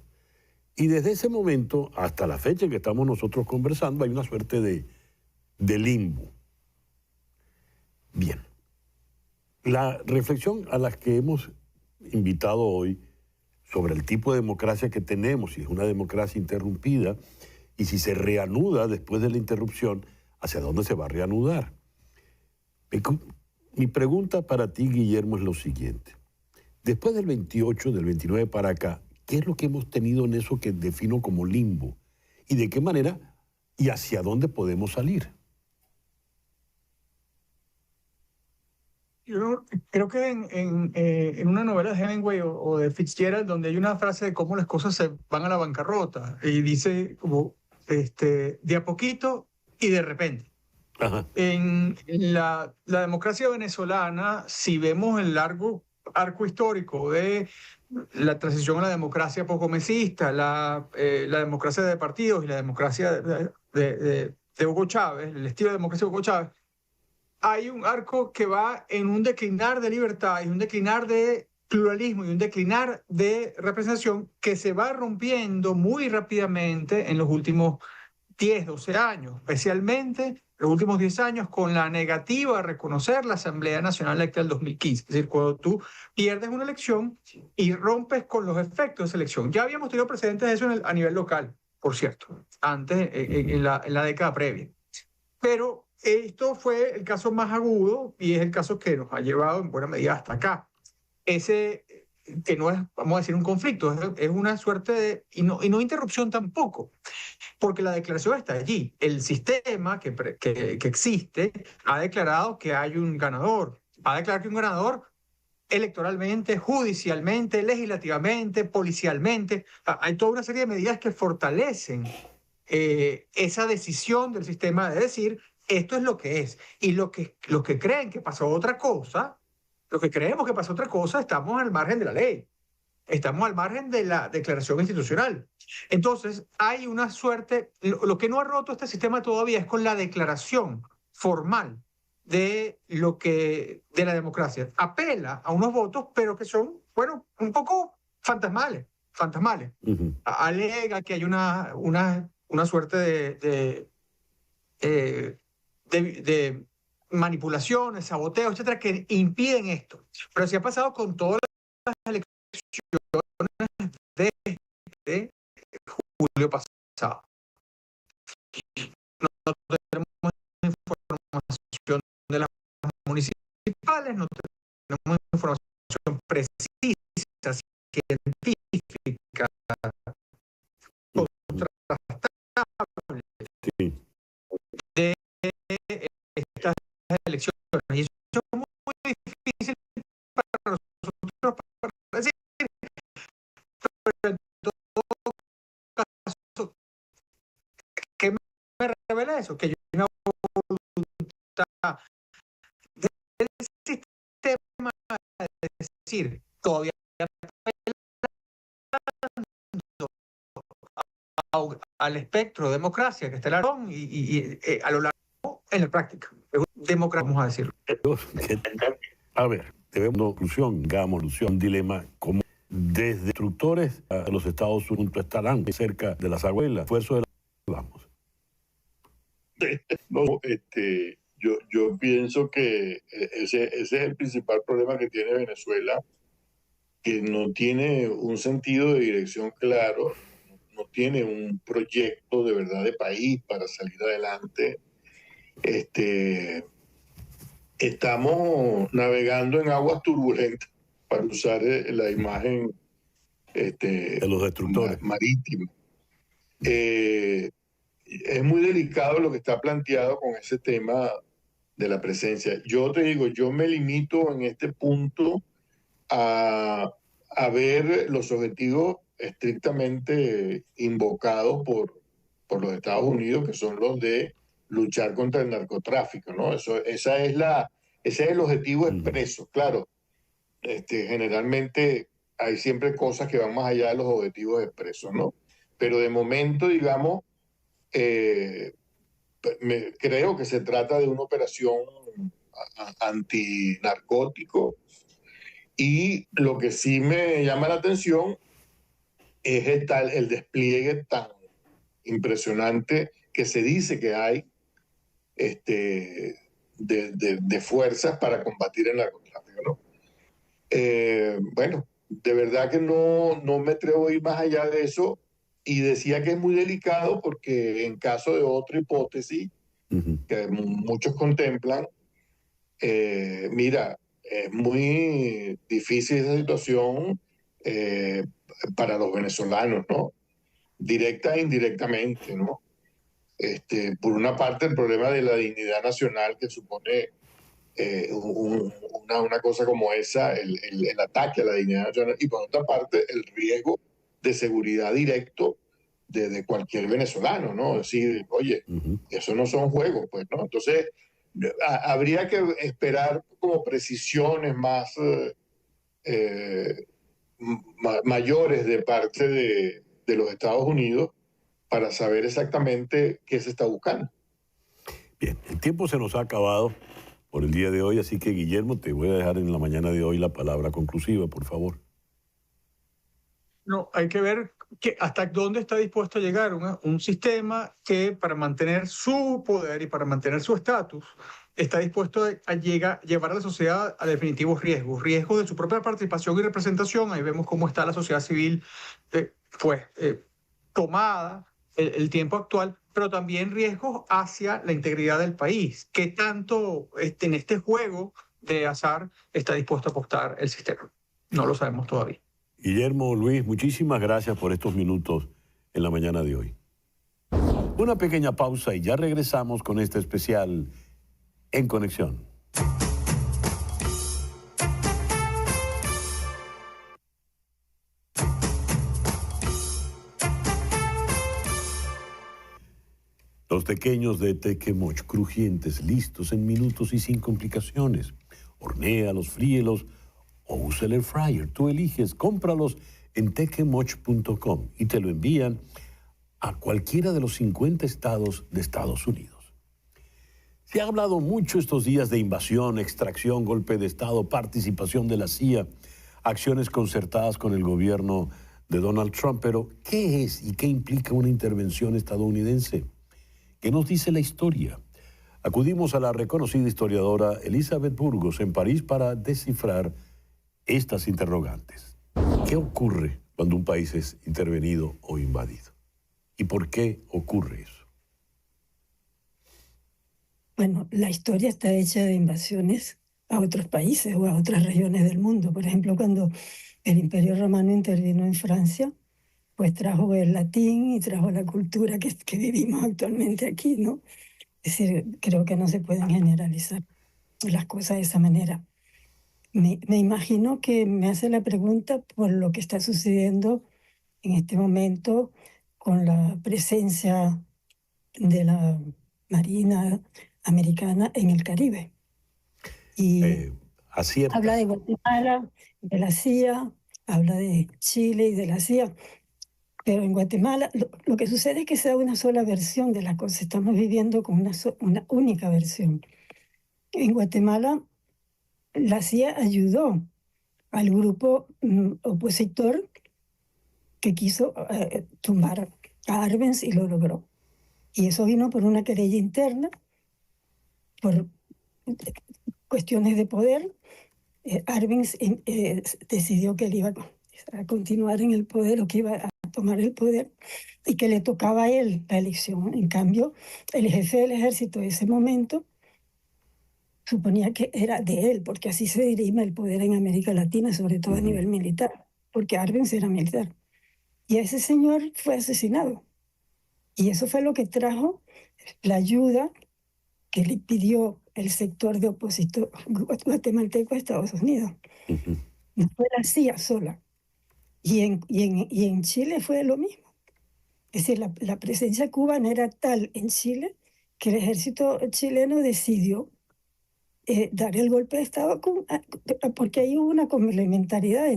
Y desde ese momento hasta la fecha en que estamos nosotros conversando hay una suerte de limbo. Bien. La reflexión a la que hemos invitado hoy sobre el tipo de democracia que tenemos, si es una democracia interrumpida y si se reanuda después de la interrupción, ¿hacia dónde se va a reanudar? Mi pregunta para ti, Guillermo, es lo siguiente. Después del 28, del 29 para acá, ¿qué es lo que hemos tenido en eso que defino como limbo? ¿Y de qué manera y hacia dónde podemos salir? Yo creo que en una novela de Hemingway o de Fitzgerald, donde hay una frase de cómo las cosas se van a la bancarrota, y dice como de a poquito y de repente. Ajá. En la democracia venezolana, si vemos el largo arco histórico de la transición a la democracia posgomecista, la democracia de partidos y la democracia de Hugo Chávez, el estilo de democracia de Hugo Chávez, hay un arco que va en un declinar de libertad y un declinar de pluralismo y un declinar de representación que se va rompiendo muy rápidamente en los últimos 10, 12 años, especialmente los últimos 10 años con la negativa a reconocer la Asamblea Nacional electa del 2015. Es decir, cuando tú pierdes una elección y rompes con los efectos de esa elección. Ya habíamos tenido precedentes de eso a nivel local, por cierto, antes, en la década previa. Pero esto fue el caso más agudo y es el caso que nos ha llevado en buena medida hasta acá. Ese que no es, vamos a decir, un conflicto, es una suerte de, y no interrupción tampoco. porque la declaración está allí. El sistema que existe ha declarado que hay un ganador. Ha declarado que hay un ganador electoralmente, judicialmente, legislativamente, policialmente. Hay toda una serie de medidas que fortalecen esa decisión del sistema de decir esto es lo que es. Y los que creen que pasó otra cosa, los que creemos que pasó otra cosa, estamos al margen de la ley. Estamos al margen de la declaración institucional. Entonces, hay una suerte, lo que no ha roto este sistema todavía es con la declaración formal de la democracia. Apela a unos votos, pero que son, bueno, un poco fantasmales. Uh-huh. Alega que hay una suerte de manipulaciones, saboteos, etcétera, que impiden esto. Pero si ha pasado con todas las elecciones desde julio pasado. No tenemos información de las municipales, no tenemos información precisa, científica, contrastable de estas elecciones. Y eso es muy difícil para nosotros para decir. Pero en todo caso, ¿qué me revela eso? Que hay una voluntad del sistema de decir, todavía al espectro de democracia que está el Aarón y a lo largo en la práctica. Democracia, vamos a decirlo. A ver, debemos una conclusión, un dilema como desde destructores a los Estados Unidos estarán cerca de las abuelas, esfuerzo de vamos. No, yo pienso que ese es el principal problema que tiene Venezuela, que no tiene un sentido de dirección claro, no tiene un proyecto de verdad de país para salir adelante. Estamos navegando en aguas turbulentas, para usar la imagen de los destructores marítima. Es muy delicado lo que está planteado con ese tema de la presencia. Yo te digo, yo me limito en este punto a ver los objetivos estrictamente invocados por los Estados Unidos, que son los de luchar contra el narcotráfico, ¿no? Ese es el objetivo expreso. Claro, generalmente hay siempre cosas que van más allá de los objetivos expresos, ¿no? Pero de momento, digamos, creo que se trata de una operación antinarcótico, y lo que sí me llama la atención es el despliegue tan impresionante que se dice que hay de fuerzas para combatir el narcotráfico, ¿no? Bueno, de verdad que no me atrevo a ir más allá de eso, y decía que es muy delicado porque en caso de otra hipótesis que muchos contemplan, mira, es muy difícil esa situación para los venezolanos, ¿no? Directa e indirectamente, ¿no? Por una parte, el problema de la dignidad nacional que supone una cosa como esa, el ataque a la dignidad nacional, y por otra parte, el riesgo de seguridad directo de cualquier venezolano, ¿no? Es decir, oye, eso no son juegos, pues, ¿no? Entonces, habría que esperar como precisiones más mayores de parte de los Estados Unidos para saber exactamente qué se está buscando. Bien, el tiempo se nos ha acabado por el día de hoy, así que Guillermo, te voy a dejar en la mañana de hoy la palabra conclusiva, por favor. No, hay que ver hasta dónde está dispuesto a llegar un sistema que, para mantener su poder y para mantener su estatus, está dispuesto a llevar a la sociedad a definitivos riesgos de su propia participación y representación. Ahí vemos cómo está la sociedad civil tomada el tiempo actual, pero también riesgos hacia la integridad del país. ¿Qué tanto en este juego de azar está dispuesto a apostar el sistema? No lo sabemos todavía. Guillermo, Luis, muchísimas gracias por estos minutos en la mañana de hoy. Una pequeña pausa y ya regresamos con este especial En Conexión. Los tequeños de Tequemoch, crujientes, listos en minutos y sin complicaciones. Hornéalos, fríelos o usa el air fryer. Tú eliges, cómpralos en tequemoch.com y te lo envían a cualquiera de los 50 estados de Estados Unidos. Se ha hablado mucho estos días de invasión, extracción, golpe de Estado, participación de la CIA, acciones concertadas con el gobierno de Donald Trump, pero ¿qué es y qué implica una intervención estadounidense? ¿Qué nos dice la historia? Acudimos a la reconocida historiadora Elizabeth Burgos en París para descifrar estas interrogantes. ¿Qué ocurre cuando un país es intervenido o invadido? ¿Y por qué ocurre eso? Bueno, la historia está hecha de invasiones a otros países o a otras regiones del mundo. Por ejemplo, cuando el Imperio Romano intervino en Francia, pues trajo el latín y trajo la cultura que vivimos actualmente aquí, ¿no? Es decir, creo que no se pueden generalizar las cosas de esa manera. Me imagino que me hace la pregunta por lo que está sucediendo en este momento con la presencia de la Marina americana en el Caribe. Y habla de Guatemala, de la CIA, habla de Chile y de la CIA. Pero en Guatemala lo que sucede es que se da una sola versión de las cosas. Estamos viviendo con una única versión. En Guatemala, la CIA ayudó al grupo opositor que quiso tumbar a Arbenz y lo logró. Y eso vino por una querella interna, por cuestiones de poder. Arbenz decidió que él iba a continuar en el poder o que iba a tomar el poder y que le tocaba a él la elección. En cambio, el jefe del ejército de ese momento suponía que era de él, porque así se dirime el poder en América Latina, sobre todo a nivel militar, porque Arbenz era militar. Y ese señor fue asesinado. Y eso fue lo que trajo la ayuda que le pidió el sector de opositor guatemalteco a Estados Unidos. No fue la CIA sola. Y en Chile fue lo mismo. Es decir, la presencia cubana era tal en Chile que el ejército chileno decidió dar el golpe de Estado porque ahí hubo una complementariedad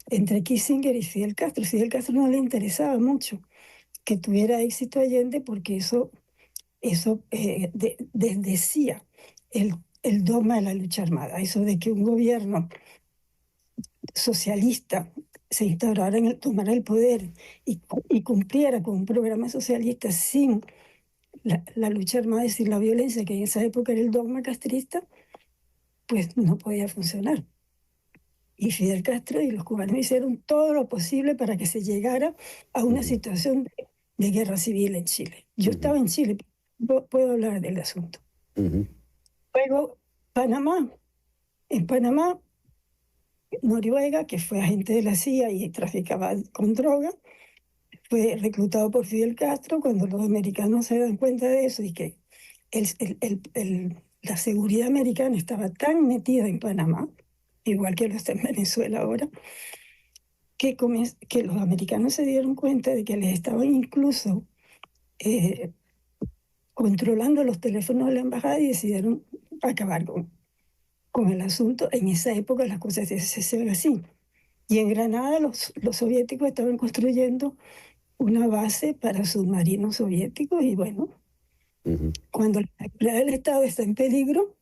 entre Kissinger y Fidel Castro. Fidel Castro no le interesaba mucho que tuviera éxito Allende porque eso desdecía el dogma de la lucha armada, eso de que un gobierno socialista se instaurara tomara el poder y cumpliera con un programa socialista sin la lucha armada y sin la violencia, que en esa época era el dogma castrista, pues no podía funcionar. Y Fidel Castro y los cubanos hicieron todo lo posible para que se llegara a una situación de guerra civil en Chile. Yo estaba en Chile, puedo hablar del asunto. Luego, Panamá. En Panamá, Noriega, que fue agente de la CIA y traficaba con droga, fue reclutado por Fidel Castro. Cuando los americanos se dan cuenta de eso y que la seguridad americana estaba tan metida en Panamá, igual que lo está en Venezuela ahora, que los americanos se dieron cuenta de que les estaban incluso controlando los teléfonos de la embajada y decidieron acabar con el asunto. En esa época las cosas se ven así. Y en Granada los soviéticos estaban construyendo una base para submarinos soviéticos y bueno, cuando la seguridad del Estado está en peligro,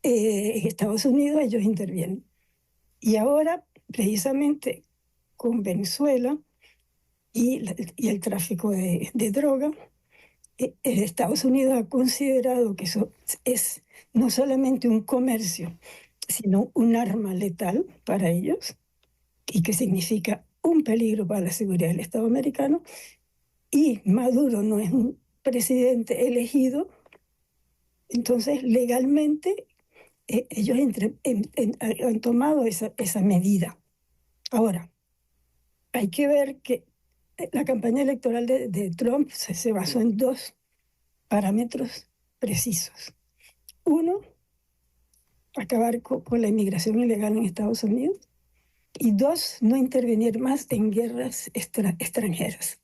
en Estados Unidos ellos intervienen. Y ahora, precisamente con Venezuela y el tráfico de droga, Estados Unidos ha considerado que eso es no solamente un comercio, sino un arma letal para ellos y que significa un peligro para la seguridad del Estado americano. Y Maduro no es un presidente elegido, entonces legalmente ellos han tomado esa medida. Ahora, hay que ver que la campaña electoral de Trump se basó en dos parámetros precisos. Uno, acabar con la inmigración ilegal en Estados Unidos. Y dos, no intervenir más en guerras extranjeras.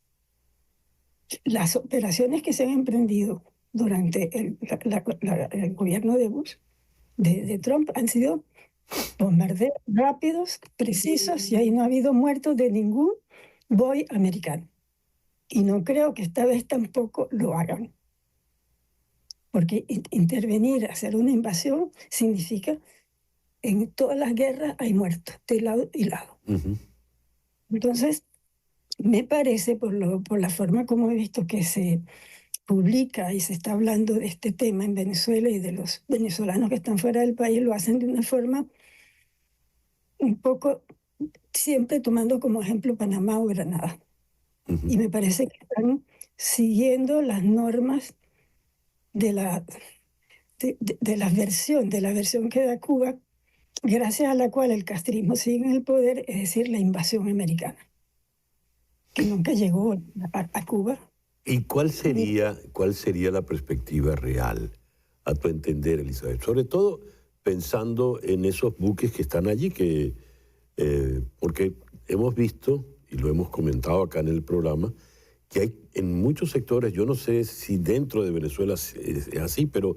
Las operaciones que se han emprendido durante el gobierno de Bush, de Trump, han sido bombardeos rápidos, precisos, y ahí no ha habido muertos de ningún boy americano. Y no creo que esta vez tampoco lo hagan. Porque intervenir, hacer una invasión, significa en todas las guerras hay muertos, de lado y lado. Entonces, me parece, por la forma como he visto que se publica y se está hablando de este tema en Venezuela y de los venezolanos que están fuera del país, lo hacen de una forma un poco, siempre tomando como ejemplo Panamá o Granada. Y me parece que están siguiendo las normas de la versión que da Cuba, gracias a la cual el castrismo sigue en el poder, es decir, la invasión americana, que nunca llegó a Cuba. ¿Y cuál sería la perspectiva real, a tu entender, Elizabeth? Sobre todo pensando en esos buques que están allí, porque hemos visto, y lo hemos comentado acá en el programa, que hay en muchos sectores, yo no sé si dentro de Venezuela es así, pero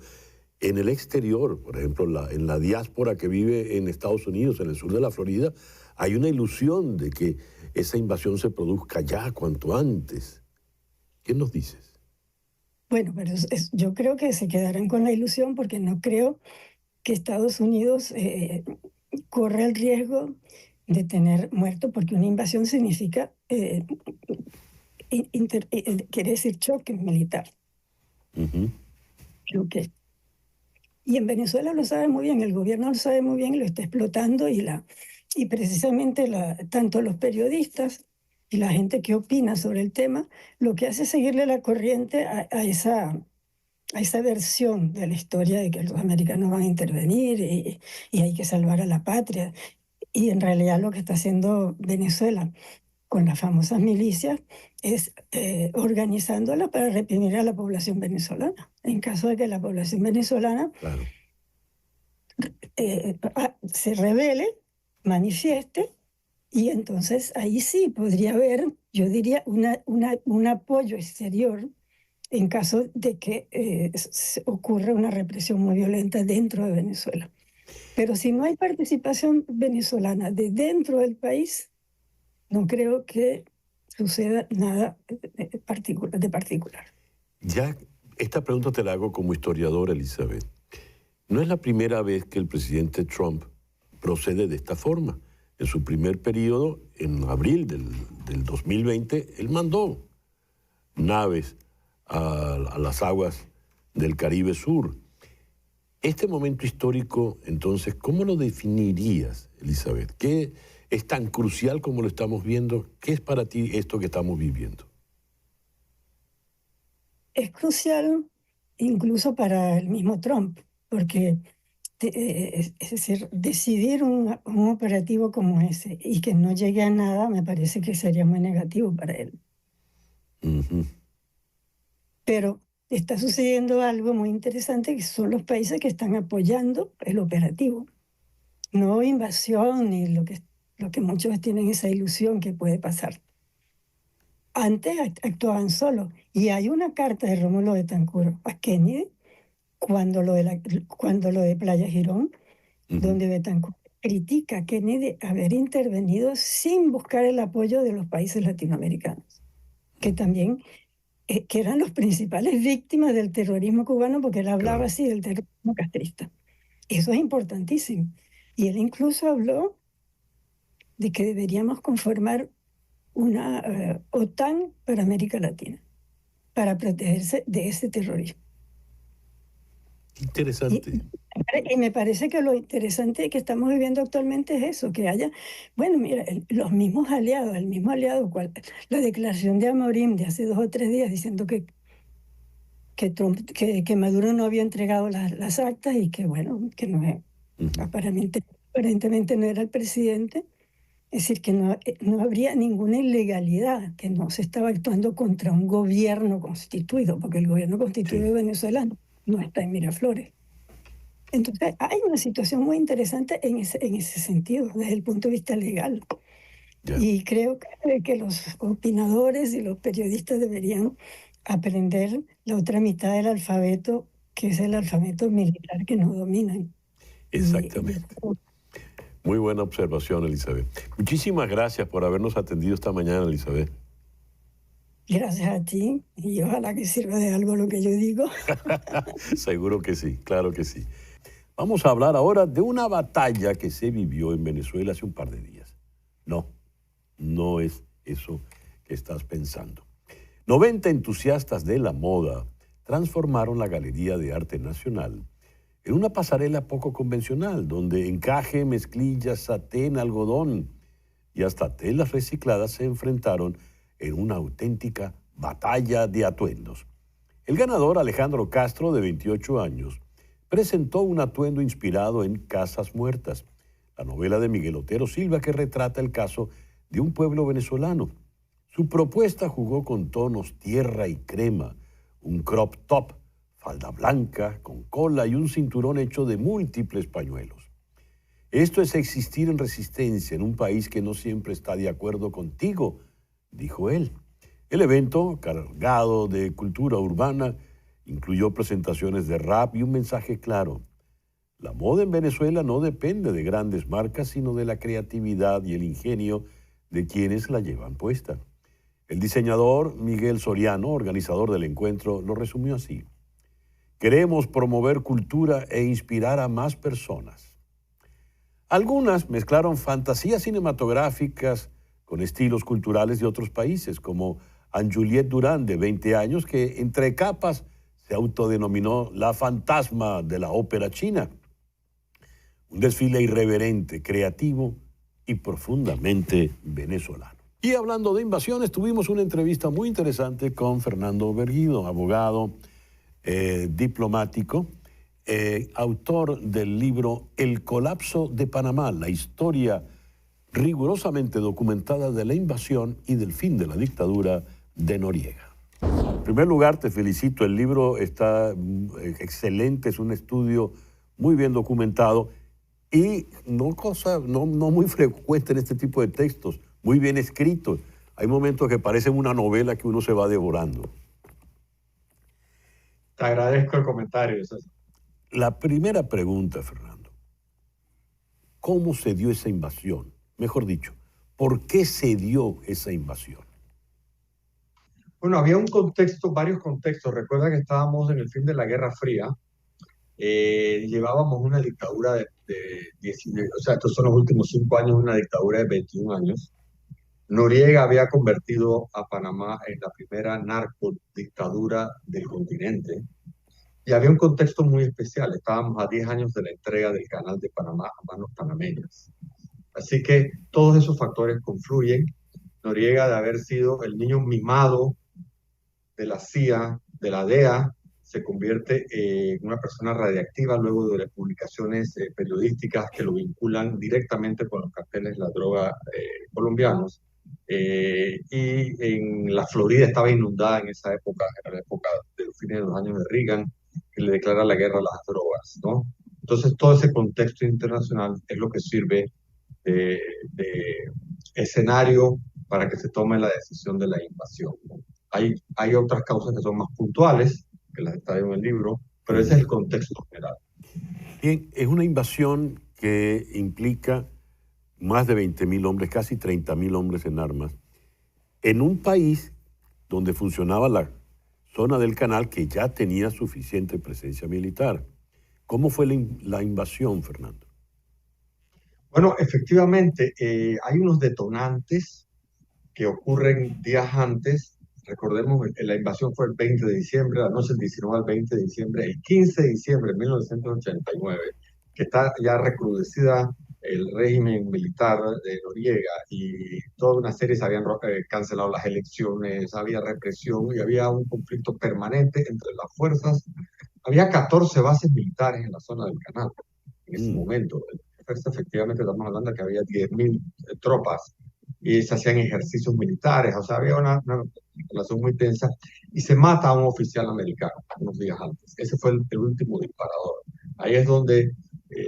en el exterior, por ejemplo, en la diáspora que vive en Estados Unidos, en el sur de la Florida, hay una ilusión de que esa invasión se produzca ya, cuanto antes. ¿Qué nos dices? Bueno, pero yo creo que se quedarán con la ilusión, porque no creo que Estados Unidos corra el riesgo de tener muertos, porque una invasión significa, quiere decir choque militar. Creo que, y en Venezuela lo sabe muy bien, el gobierno lo sabe muy bien y lo está explotando, y precisamente tanto los periodistas y la gente que opina sobre el tema, lo que hace es seguirle la corriente a esa versión de la historia de que los americanos van a intervenir y hay que salvar a la patria. Y en realidad lo que está haciendo Venezuela con las famosas milicias es organizándola para reprimir a la población venezolana. En caso de que la población venezolana se rebele, manifieste, y entonces ahí sí podría haber, yo diría, un apoyo exterior en caso de que ocurra una represión muy violenta dentro de Venezuela. Pero si no hay participación venezolana de dentro del país, no creo que suceda nada de particular. Ya, esta pregunta te la hago como historiadora, Elizabeth. No es la primera vez que el presidente Trump procede de esta forma. En su primer periodo, en abril del 2020, él mandó naves a las aguas del Caribe Sur. Este momento histórico, entonces, ¿cómo lo definirías, Elizabeth? ¿Qué es tan crucial como lo estamos viendo? ¿Qué es para ti esto que estamos viviendo? Es crucial incluso para el mismo Trump, porque es decir, decidir un operativo como ese y que no llegue a nada, me parece que sería muy negativo para él. Pero está sucediendo algo muy interesante, que son los países que están apoyando el operativo. No invasión ni lo que muchos tienen esa ilusión que puede pasar. Antes actuaban solos. Y hay una carta de Rómulo Betancourt a Kennedy cuando lo de Playa Girón, donde Betancourt critica a Kennedy haber intervenido sin buscar el apoyo de los países latinoamericanos, que también que eran los principales víctimas del terrorismo cubano, porque él hablaba así del terrorismo castrista. Eso es importantísimo. Y él incluso habló de que deberíamos conformar una OTAN para América Latina, para protegerse de ese terrorismo. Interesante. Y me parece que lo interesante que estamos viviendo actualmente es eso, que haya, bueno, mira, los mismos aliados, el mismo aliado, la declaración de Amorim de hace 2 o 3 días diciendo que Maduro no había entregado las actas y que, bueno, que no es, aparentemente no era el presidente, Es decir, que no habría ninguna ilegalidad, que no se estaba actuando contra un gobierno constituido, porque el gobierno constituido venezolano no está en Miraflores. Entonces, hay una situación muy interesante en ese sentido, desde el punto de vista legal. Y creo que los opinadores y los periodistas deberían aprender la otra mitad del alfabeto, que es el alfabeto militar que no dominan. Exactamente. Muy buena observación, Elizabeth. Muchísimas gracias por habernos atendido esta mañana, Elizabeth. Gracias a ti, y ojalá que sirva de algo lo que yo digo. Seguro que sí, claro que sí. Vamos a hablar ahora de una batalla que se vivió en Venezuela hace un par de días. No es eso que estás pensando. 90 entusiastas de la moda transformaron la Galería de Arte Nacional en una pasarela poco convencional, donde encaje, mezclilla, satén, algodón y hasta telas recicladas se enfrentaron en una auténtica batalla de atuendos. El ganador, Alejandro Castro, de 28 años, presentó un atuendo inspirado en Casas Muertas, la novela de Miguel Otero Silva que retrata el caso de un pueblo venezolano. Su propuesta jugó con tonos tierra y crema, un crop top, falda blanca, con cola y un cinturón hecho de múltiples pañuelos. Esto es existir en resistencia en un país que no siempre está de acuerdo contigo, dijo él. El evento, cargado de cultura urbana, incluyó presentaciones de rap y un mensaje claro. La moda en Venezuela no depende de grandes marcas, sino de la creatividad y el ingenio de quienes la llevan puesta. El diseñador Miguel Soriano, organizador del encuentro, lo resumió así: queremos promover cultura e inspirar a más personas. Algunas mezclaron fantasías cinematográficas con estilos culturales de otros países, como Anne-Juliette Durán, de 20 años, que entre capas se autodenominó la fantasma de la ópera china. Un desfile irreverente, creativo y profundamente venezolano. Y hablando de invasiones, tuvimos una entrevista muy interesante con Fernando Berguido, abogado, diplomático, autor del libro El colapso de Panamá, la historia rigurosamente documentada de la invasión y del fin de la dictadura de Noriega. En primer lugar, te felicito, el libro está excelente, es un estudio muy bien documentado y no muy frecuente en este tipo de textos, muy bien escritos. Hay momentos que parecen una novela que uno se va devorando. Te agradezco el comentario, César. La primera pregunta, Fernando, ¿cómo se dio esa invasión? Mejor dicho, ¿por qué se dio esa invasión? Bueno, había un contexto, varios contextos. Recuerda que estábamos en el fin de la Guerra Fría. Llevábamos una dictadura de 19, o sea, estos son los últimos 5 años, una dictadura de 21 años. Noriega había convertido a Panamá en la primera narcodictadura del continente. Y había un contexto muy especial. Estábamos a 10 años de la entrega del Canal de Panamá a manos panameñas. Así que todos esos factores confluyen. Noriega, de haber sido el niño mimado de la CIA, de la DEA, se convierte en una persona radiactiva luego de las publicaciones periodísticas que lo vinculan directamente con los carteles de la droga colombianos. Y en la Florida estaba inundada en esa época, era la época de los fines de los años de Reagan, que le declara la guerra a las drogas, ¿no? Entonces todo ese contexto internacional es lo que sirve de escenario para que se tome la decisión de la invasión. Hay otras causas que son más puntuales, que las está en el libro, pero ese es el contexto general. Bien, es una invasión que implica más de 20.000 hombres, casi 30.000 hombres en armas, en un país donde funcionaba la zona del canal que ya tenía suficiente presencia militar. ¿Cómo fue la invasión, Fernando? Bueno, efectivamente, hay unos detonantes que ocurren días antes. Recordemos, la invasión fue el 20 de diciembre, la noche del 19 al 20 de diciembre, el 15 de diciembre de 1989, que está ya recrudecida el régimen militar de Noriega y toda una serie se habían cancelado las elecciones, había represión y había un conflicto permanente entre las fuerzas. Había 14 bases militares en la zona del canal en ese momento. fuerza, efectivamente estamos hablando de que había 10.000 tropas y se hacían ejercicios militares, o sea, había una relación muy tensa y se mata a un oficial americano unos días antes. Ese fue el último disparador. Ahí es donde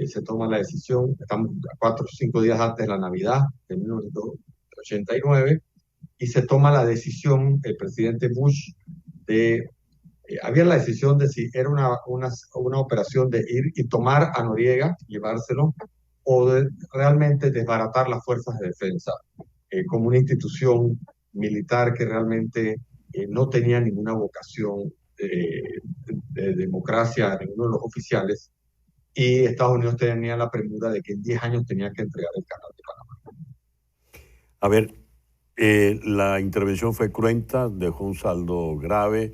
se toma la decisión, estamos 4 o 5 días antes de la Navidad de 1989, y se toma la decisión, el presidente Bush, de había la decisión de si era una operación de ir y tomar a Noriega, llevárselo, o de realmente desbaratar las fuerzas de defensa como una institución militar que realmente no tenía ninguna vocación de democracia, ninguno de los oficiales, y Estados Unidos tenía la premura de que en 10 años tenía que entregar el canal de Panamá. A ver, la intervención fue cruenta, dejó un saldo grave.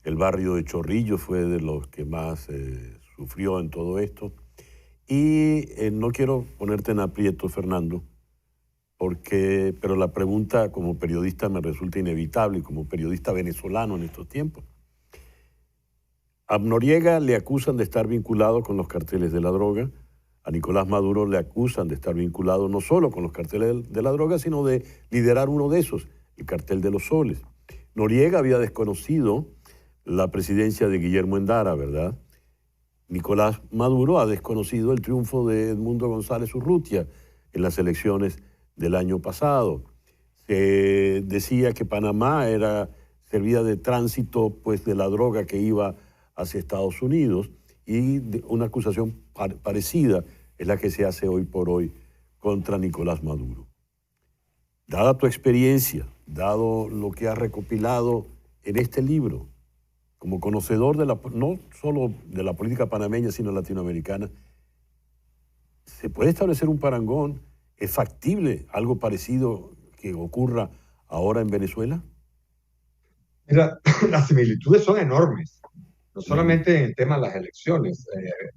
El barrio de Chorrillos fue de los que más sufrió en todo esto. Y no quiero ponerte en aprieto, Fernando, pero la pregunta como periodista me resulta inevitable, y como periodista venezolano en estos tiempos. A Noriega le acusan de estar vinculado con los carteles de la droga. A Nicolás Maduro le acusan de estar vinculado no solo con los carteles de la droga, sino de liderar uno de esos, el cartel de los soles. Noriega había desconocido la presidencia de Guillermo Endara, ¿verdad? Nicolás Maduro ha desconocido el triunfo de Edmundo González Urrutia en las elecciones del año pasado. Se decía que Panamá servía de tránsito pues, de la droga que iba hacia Estados Unidos, y una acusación parecida es la que se hace hoy por hoy contra Nicolás Maduro. Dada tu experiencia, dado lo que has recopilado en este libro, como conocedor no solo de la política panameña, sino latinoamericana, ¿se puede establecer un parangón? ¿Es factible algo parecido que ocurra ahora en Venezuela? Mira, las similitudes son enormes, no solamente en el tema de las elecciones.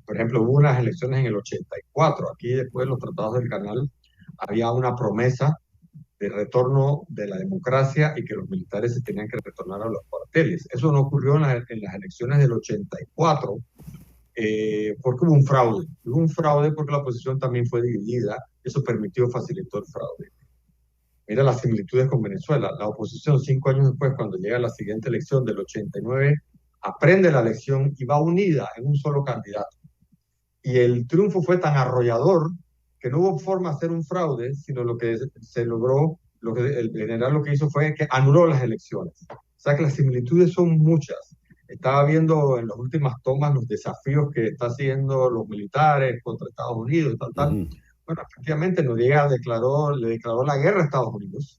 Por ejemplo, hubo unas elecciones en el 84, aquí después de los tratados del Canal había una promesa de retorno de la democracia y que los militares se tenían que retornar a los cuarteles. Eso no ocurrió en las elecciones del 84 porque hubo un fraude. Hubo un fraude porque la oposición también fue dividida. Eso facilitó el fraude. Mira las similitudes con Venezuela. La oposición 5 años después, cuando llega la siguiente elección del 89, aprende la elección y va unida en un solo candidato. Y el triunfo fue tan arrollador que no hubo forma de hacer un fraude, sino lo que se logró, el general lo que hizo fue que anuló las elecciones. O sea que las similitudes son muchas. Estaba viendo en las últimas tomas los desafíos que están haciendo los militares contra Estados Unidos, tal. Bueno, efectivamente Noriega le declaró la guerra a Estados Unidos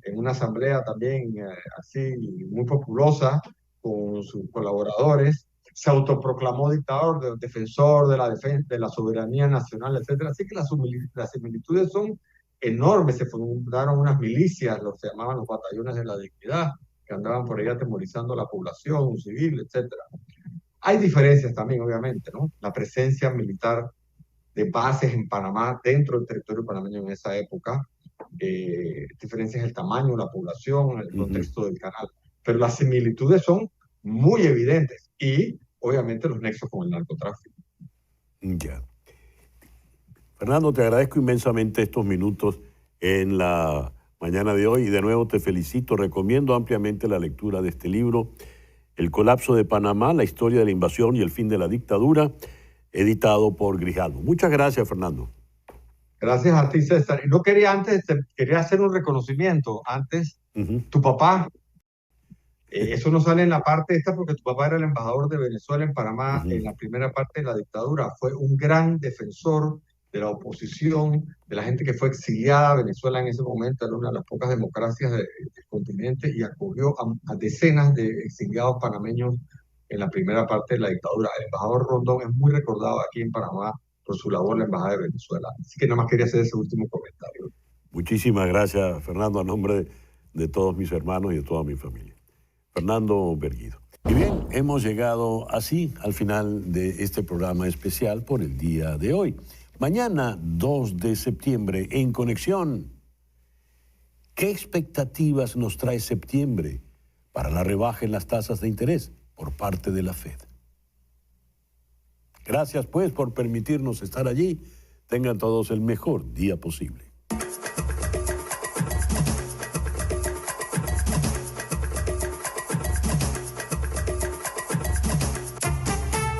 en una asamblea también así muy populosa con sus colaboradores. Se autoproclamó dictador, defensor de la soberanía nacional, etc. Así que las similitudes son enormes. Se fundaron unas milicias, se llamaban los batallones de la dignidad, que andaban por ahí atemorizando a la población civil, etc. Hay diferencias también, obviamente, ¿no? La presencia militar de bases en Panamá, dentro del territorio panameño en esa época, diferencias en el tamaño de la población, el contexto del canal. Pero las similitudes son muy evidentes y obviamente los nexos con el narcotráfico. Ya. Fernando, te agradezco inmensamente estos minutos en la mañana de hoy y de nuevo te felicito. Recomiendo ampliamente la lectura de este libro, El colapso de Panamá, la historia de la invasión y el fin de la dictadura, editado por Grijalbo. Muchas gracias, Fernando. Gracias a ti, César. Y no quería quería hacer un reconocimiento. Antes, tu papá, eso no sale en la parte esta porque tu papá era el embajador de Venezuela en Panamá en la primera parte de la dictadura. Fue un gran defensor de la oposición, de la gente que fue exiliada a Venezuela en ese momento. Era una de las pocas democracias del continente y acogió a decenas de exiliados panameños en la primera parte de la dictadura. El embajador Rondón es muy recordado aquí en Panamá por su labor en la Embajada de Venezuela. Así que nada más quería hacer ese último comentario. Muchísimas gracias, Fernando, a nombre de todos mis hermanos y de toda mi familia. Fernando Berguido. Y bien, hemos llegado así al final de este programa especial por el día de hoy. Mañana, 2 de septiembre, en Conexión. ¿Qué expectativas nos trae septiembre para la rebaja en las tasas de interés por parte de la Fed? Gracias, pues, por permitirnos estar allí. Tengan todos el mejor día posible.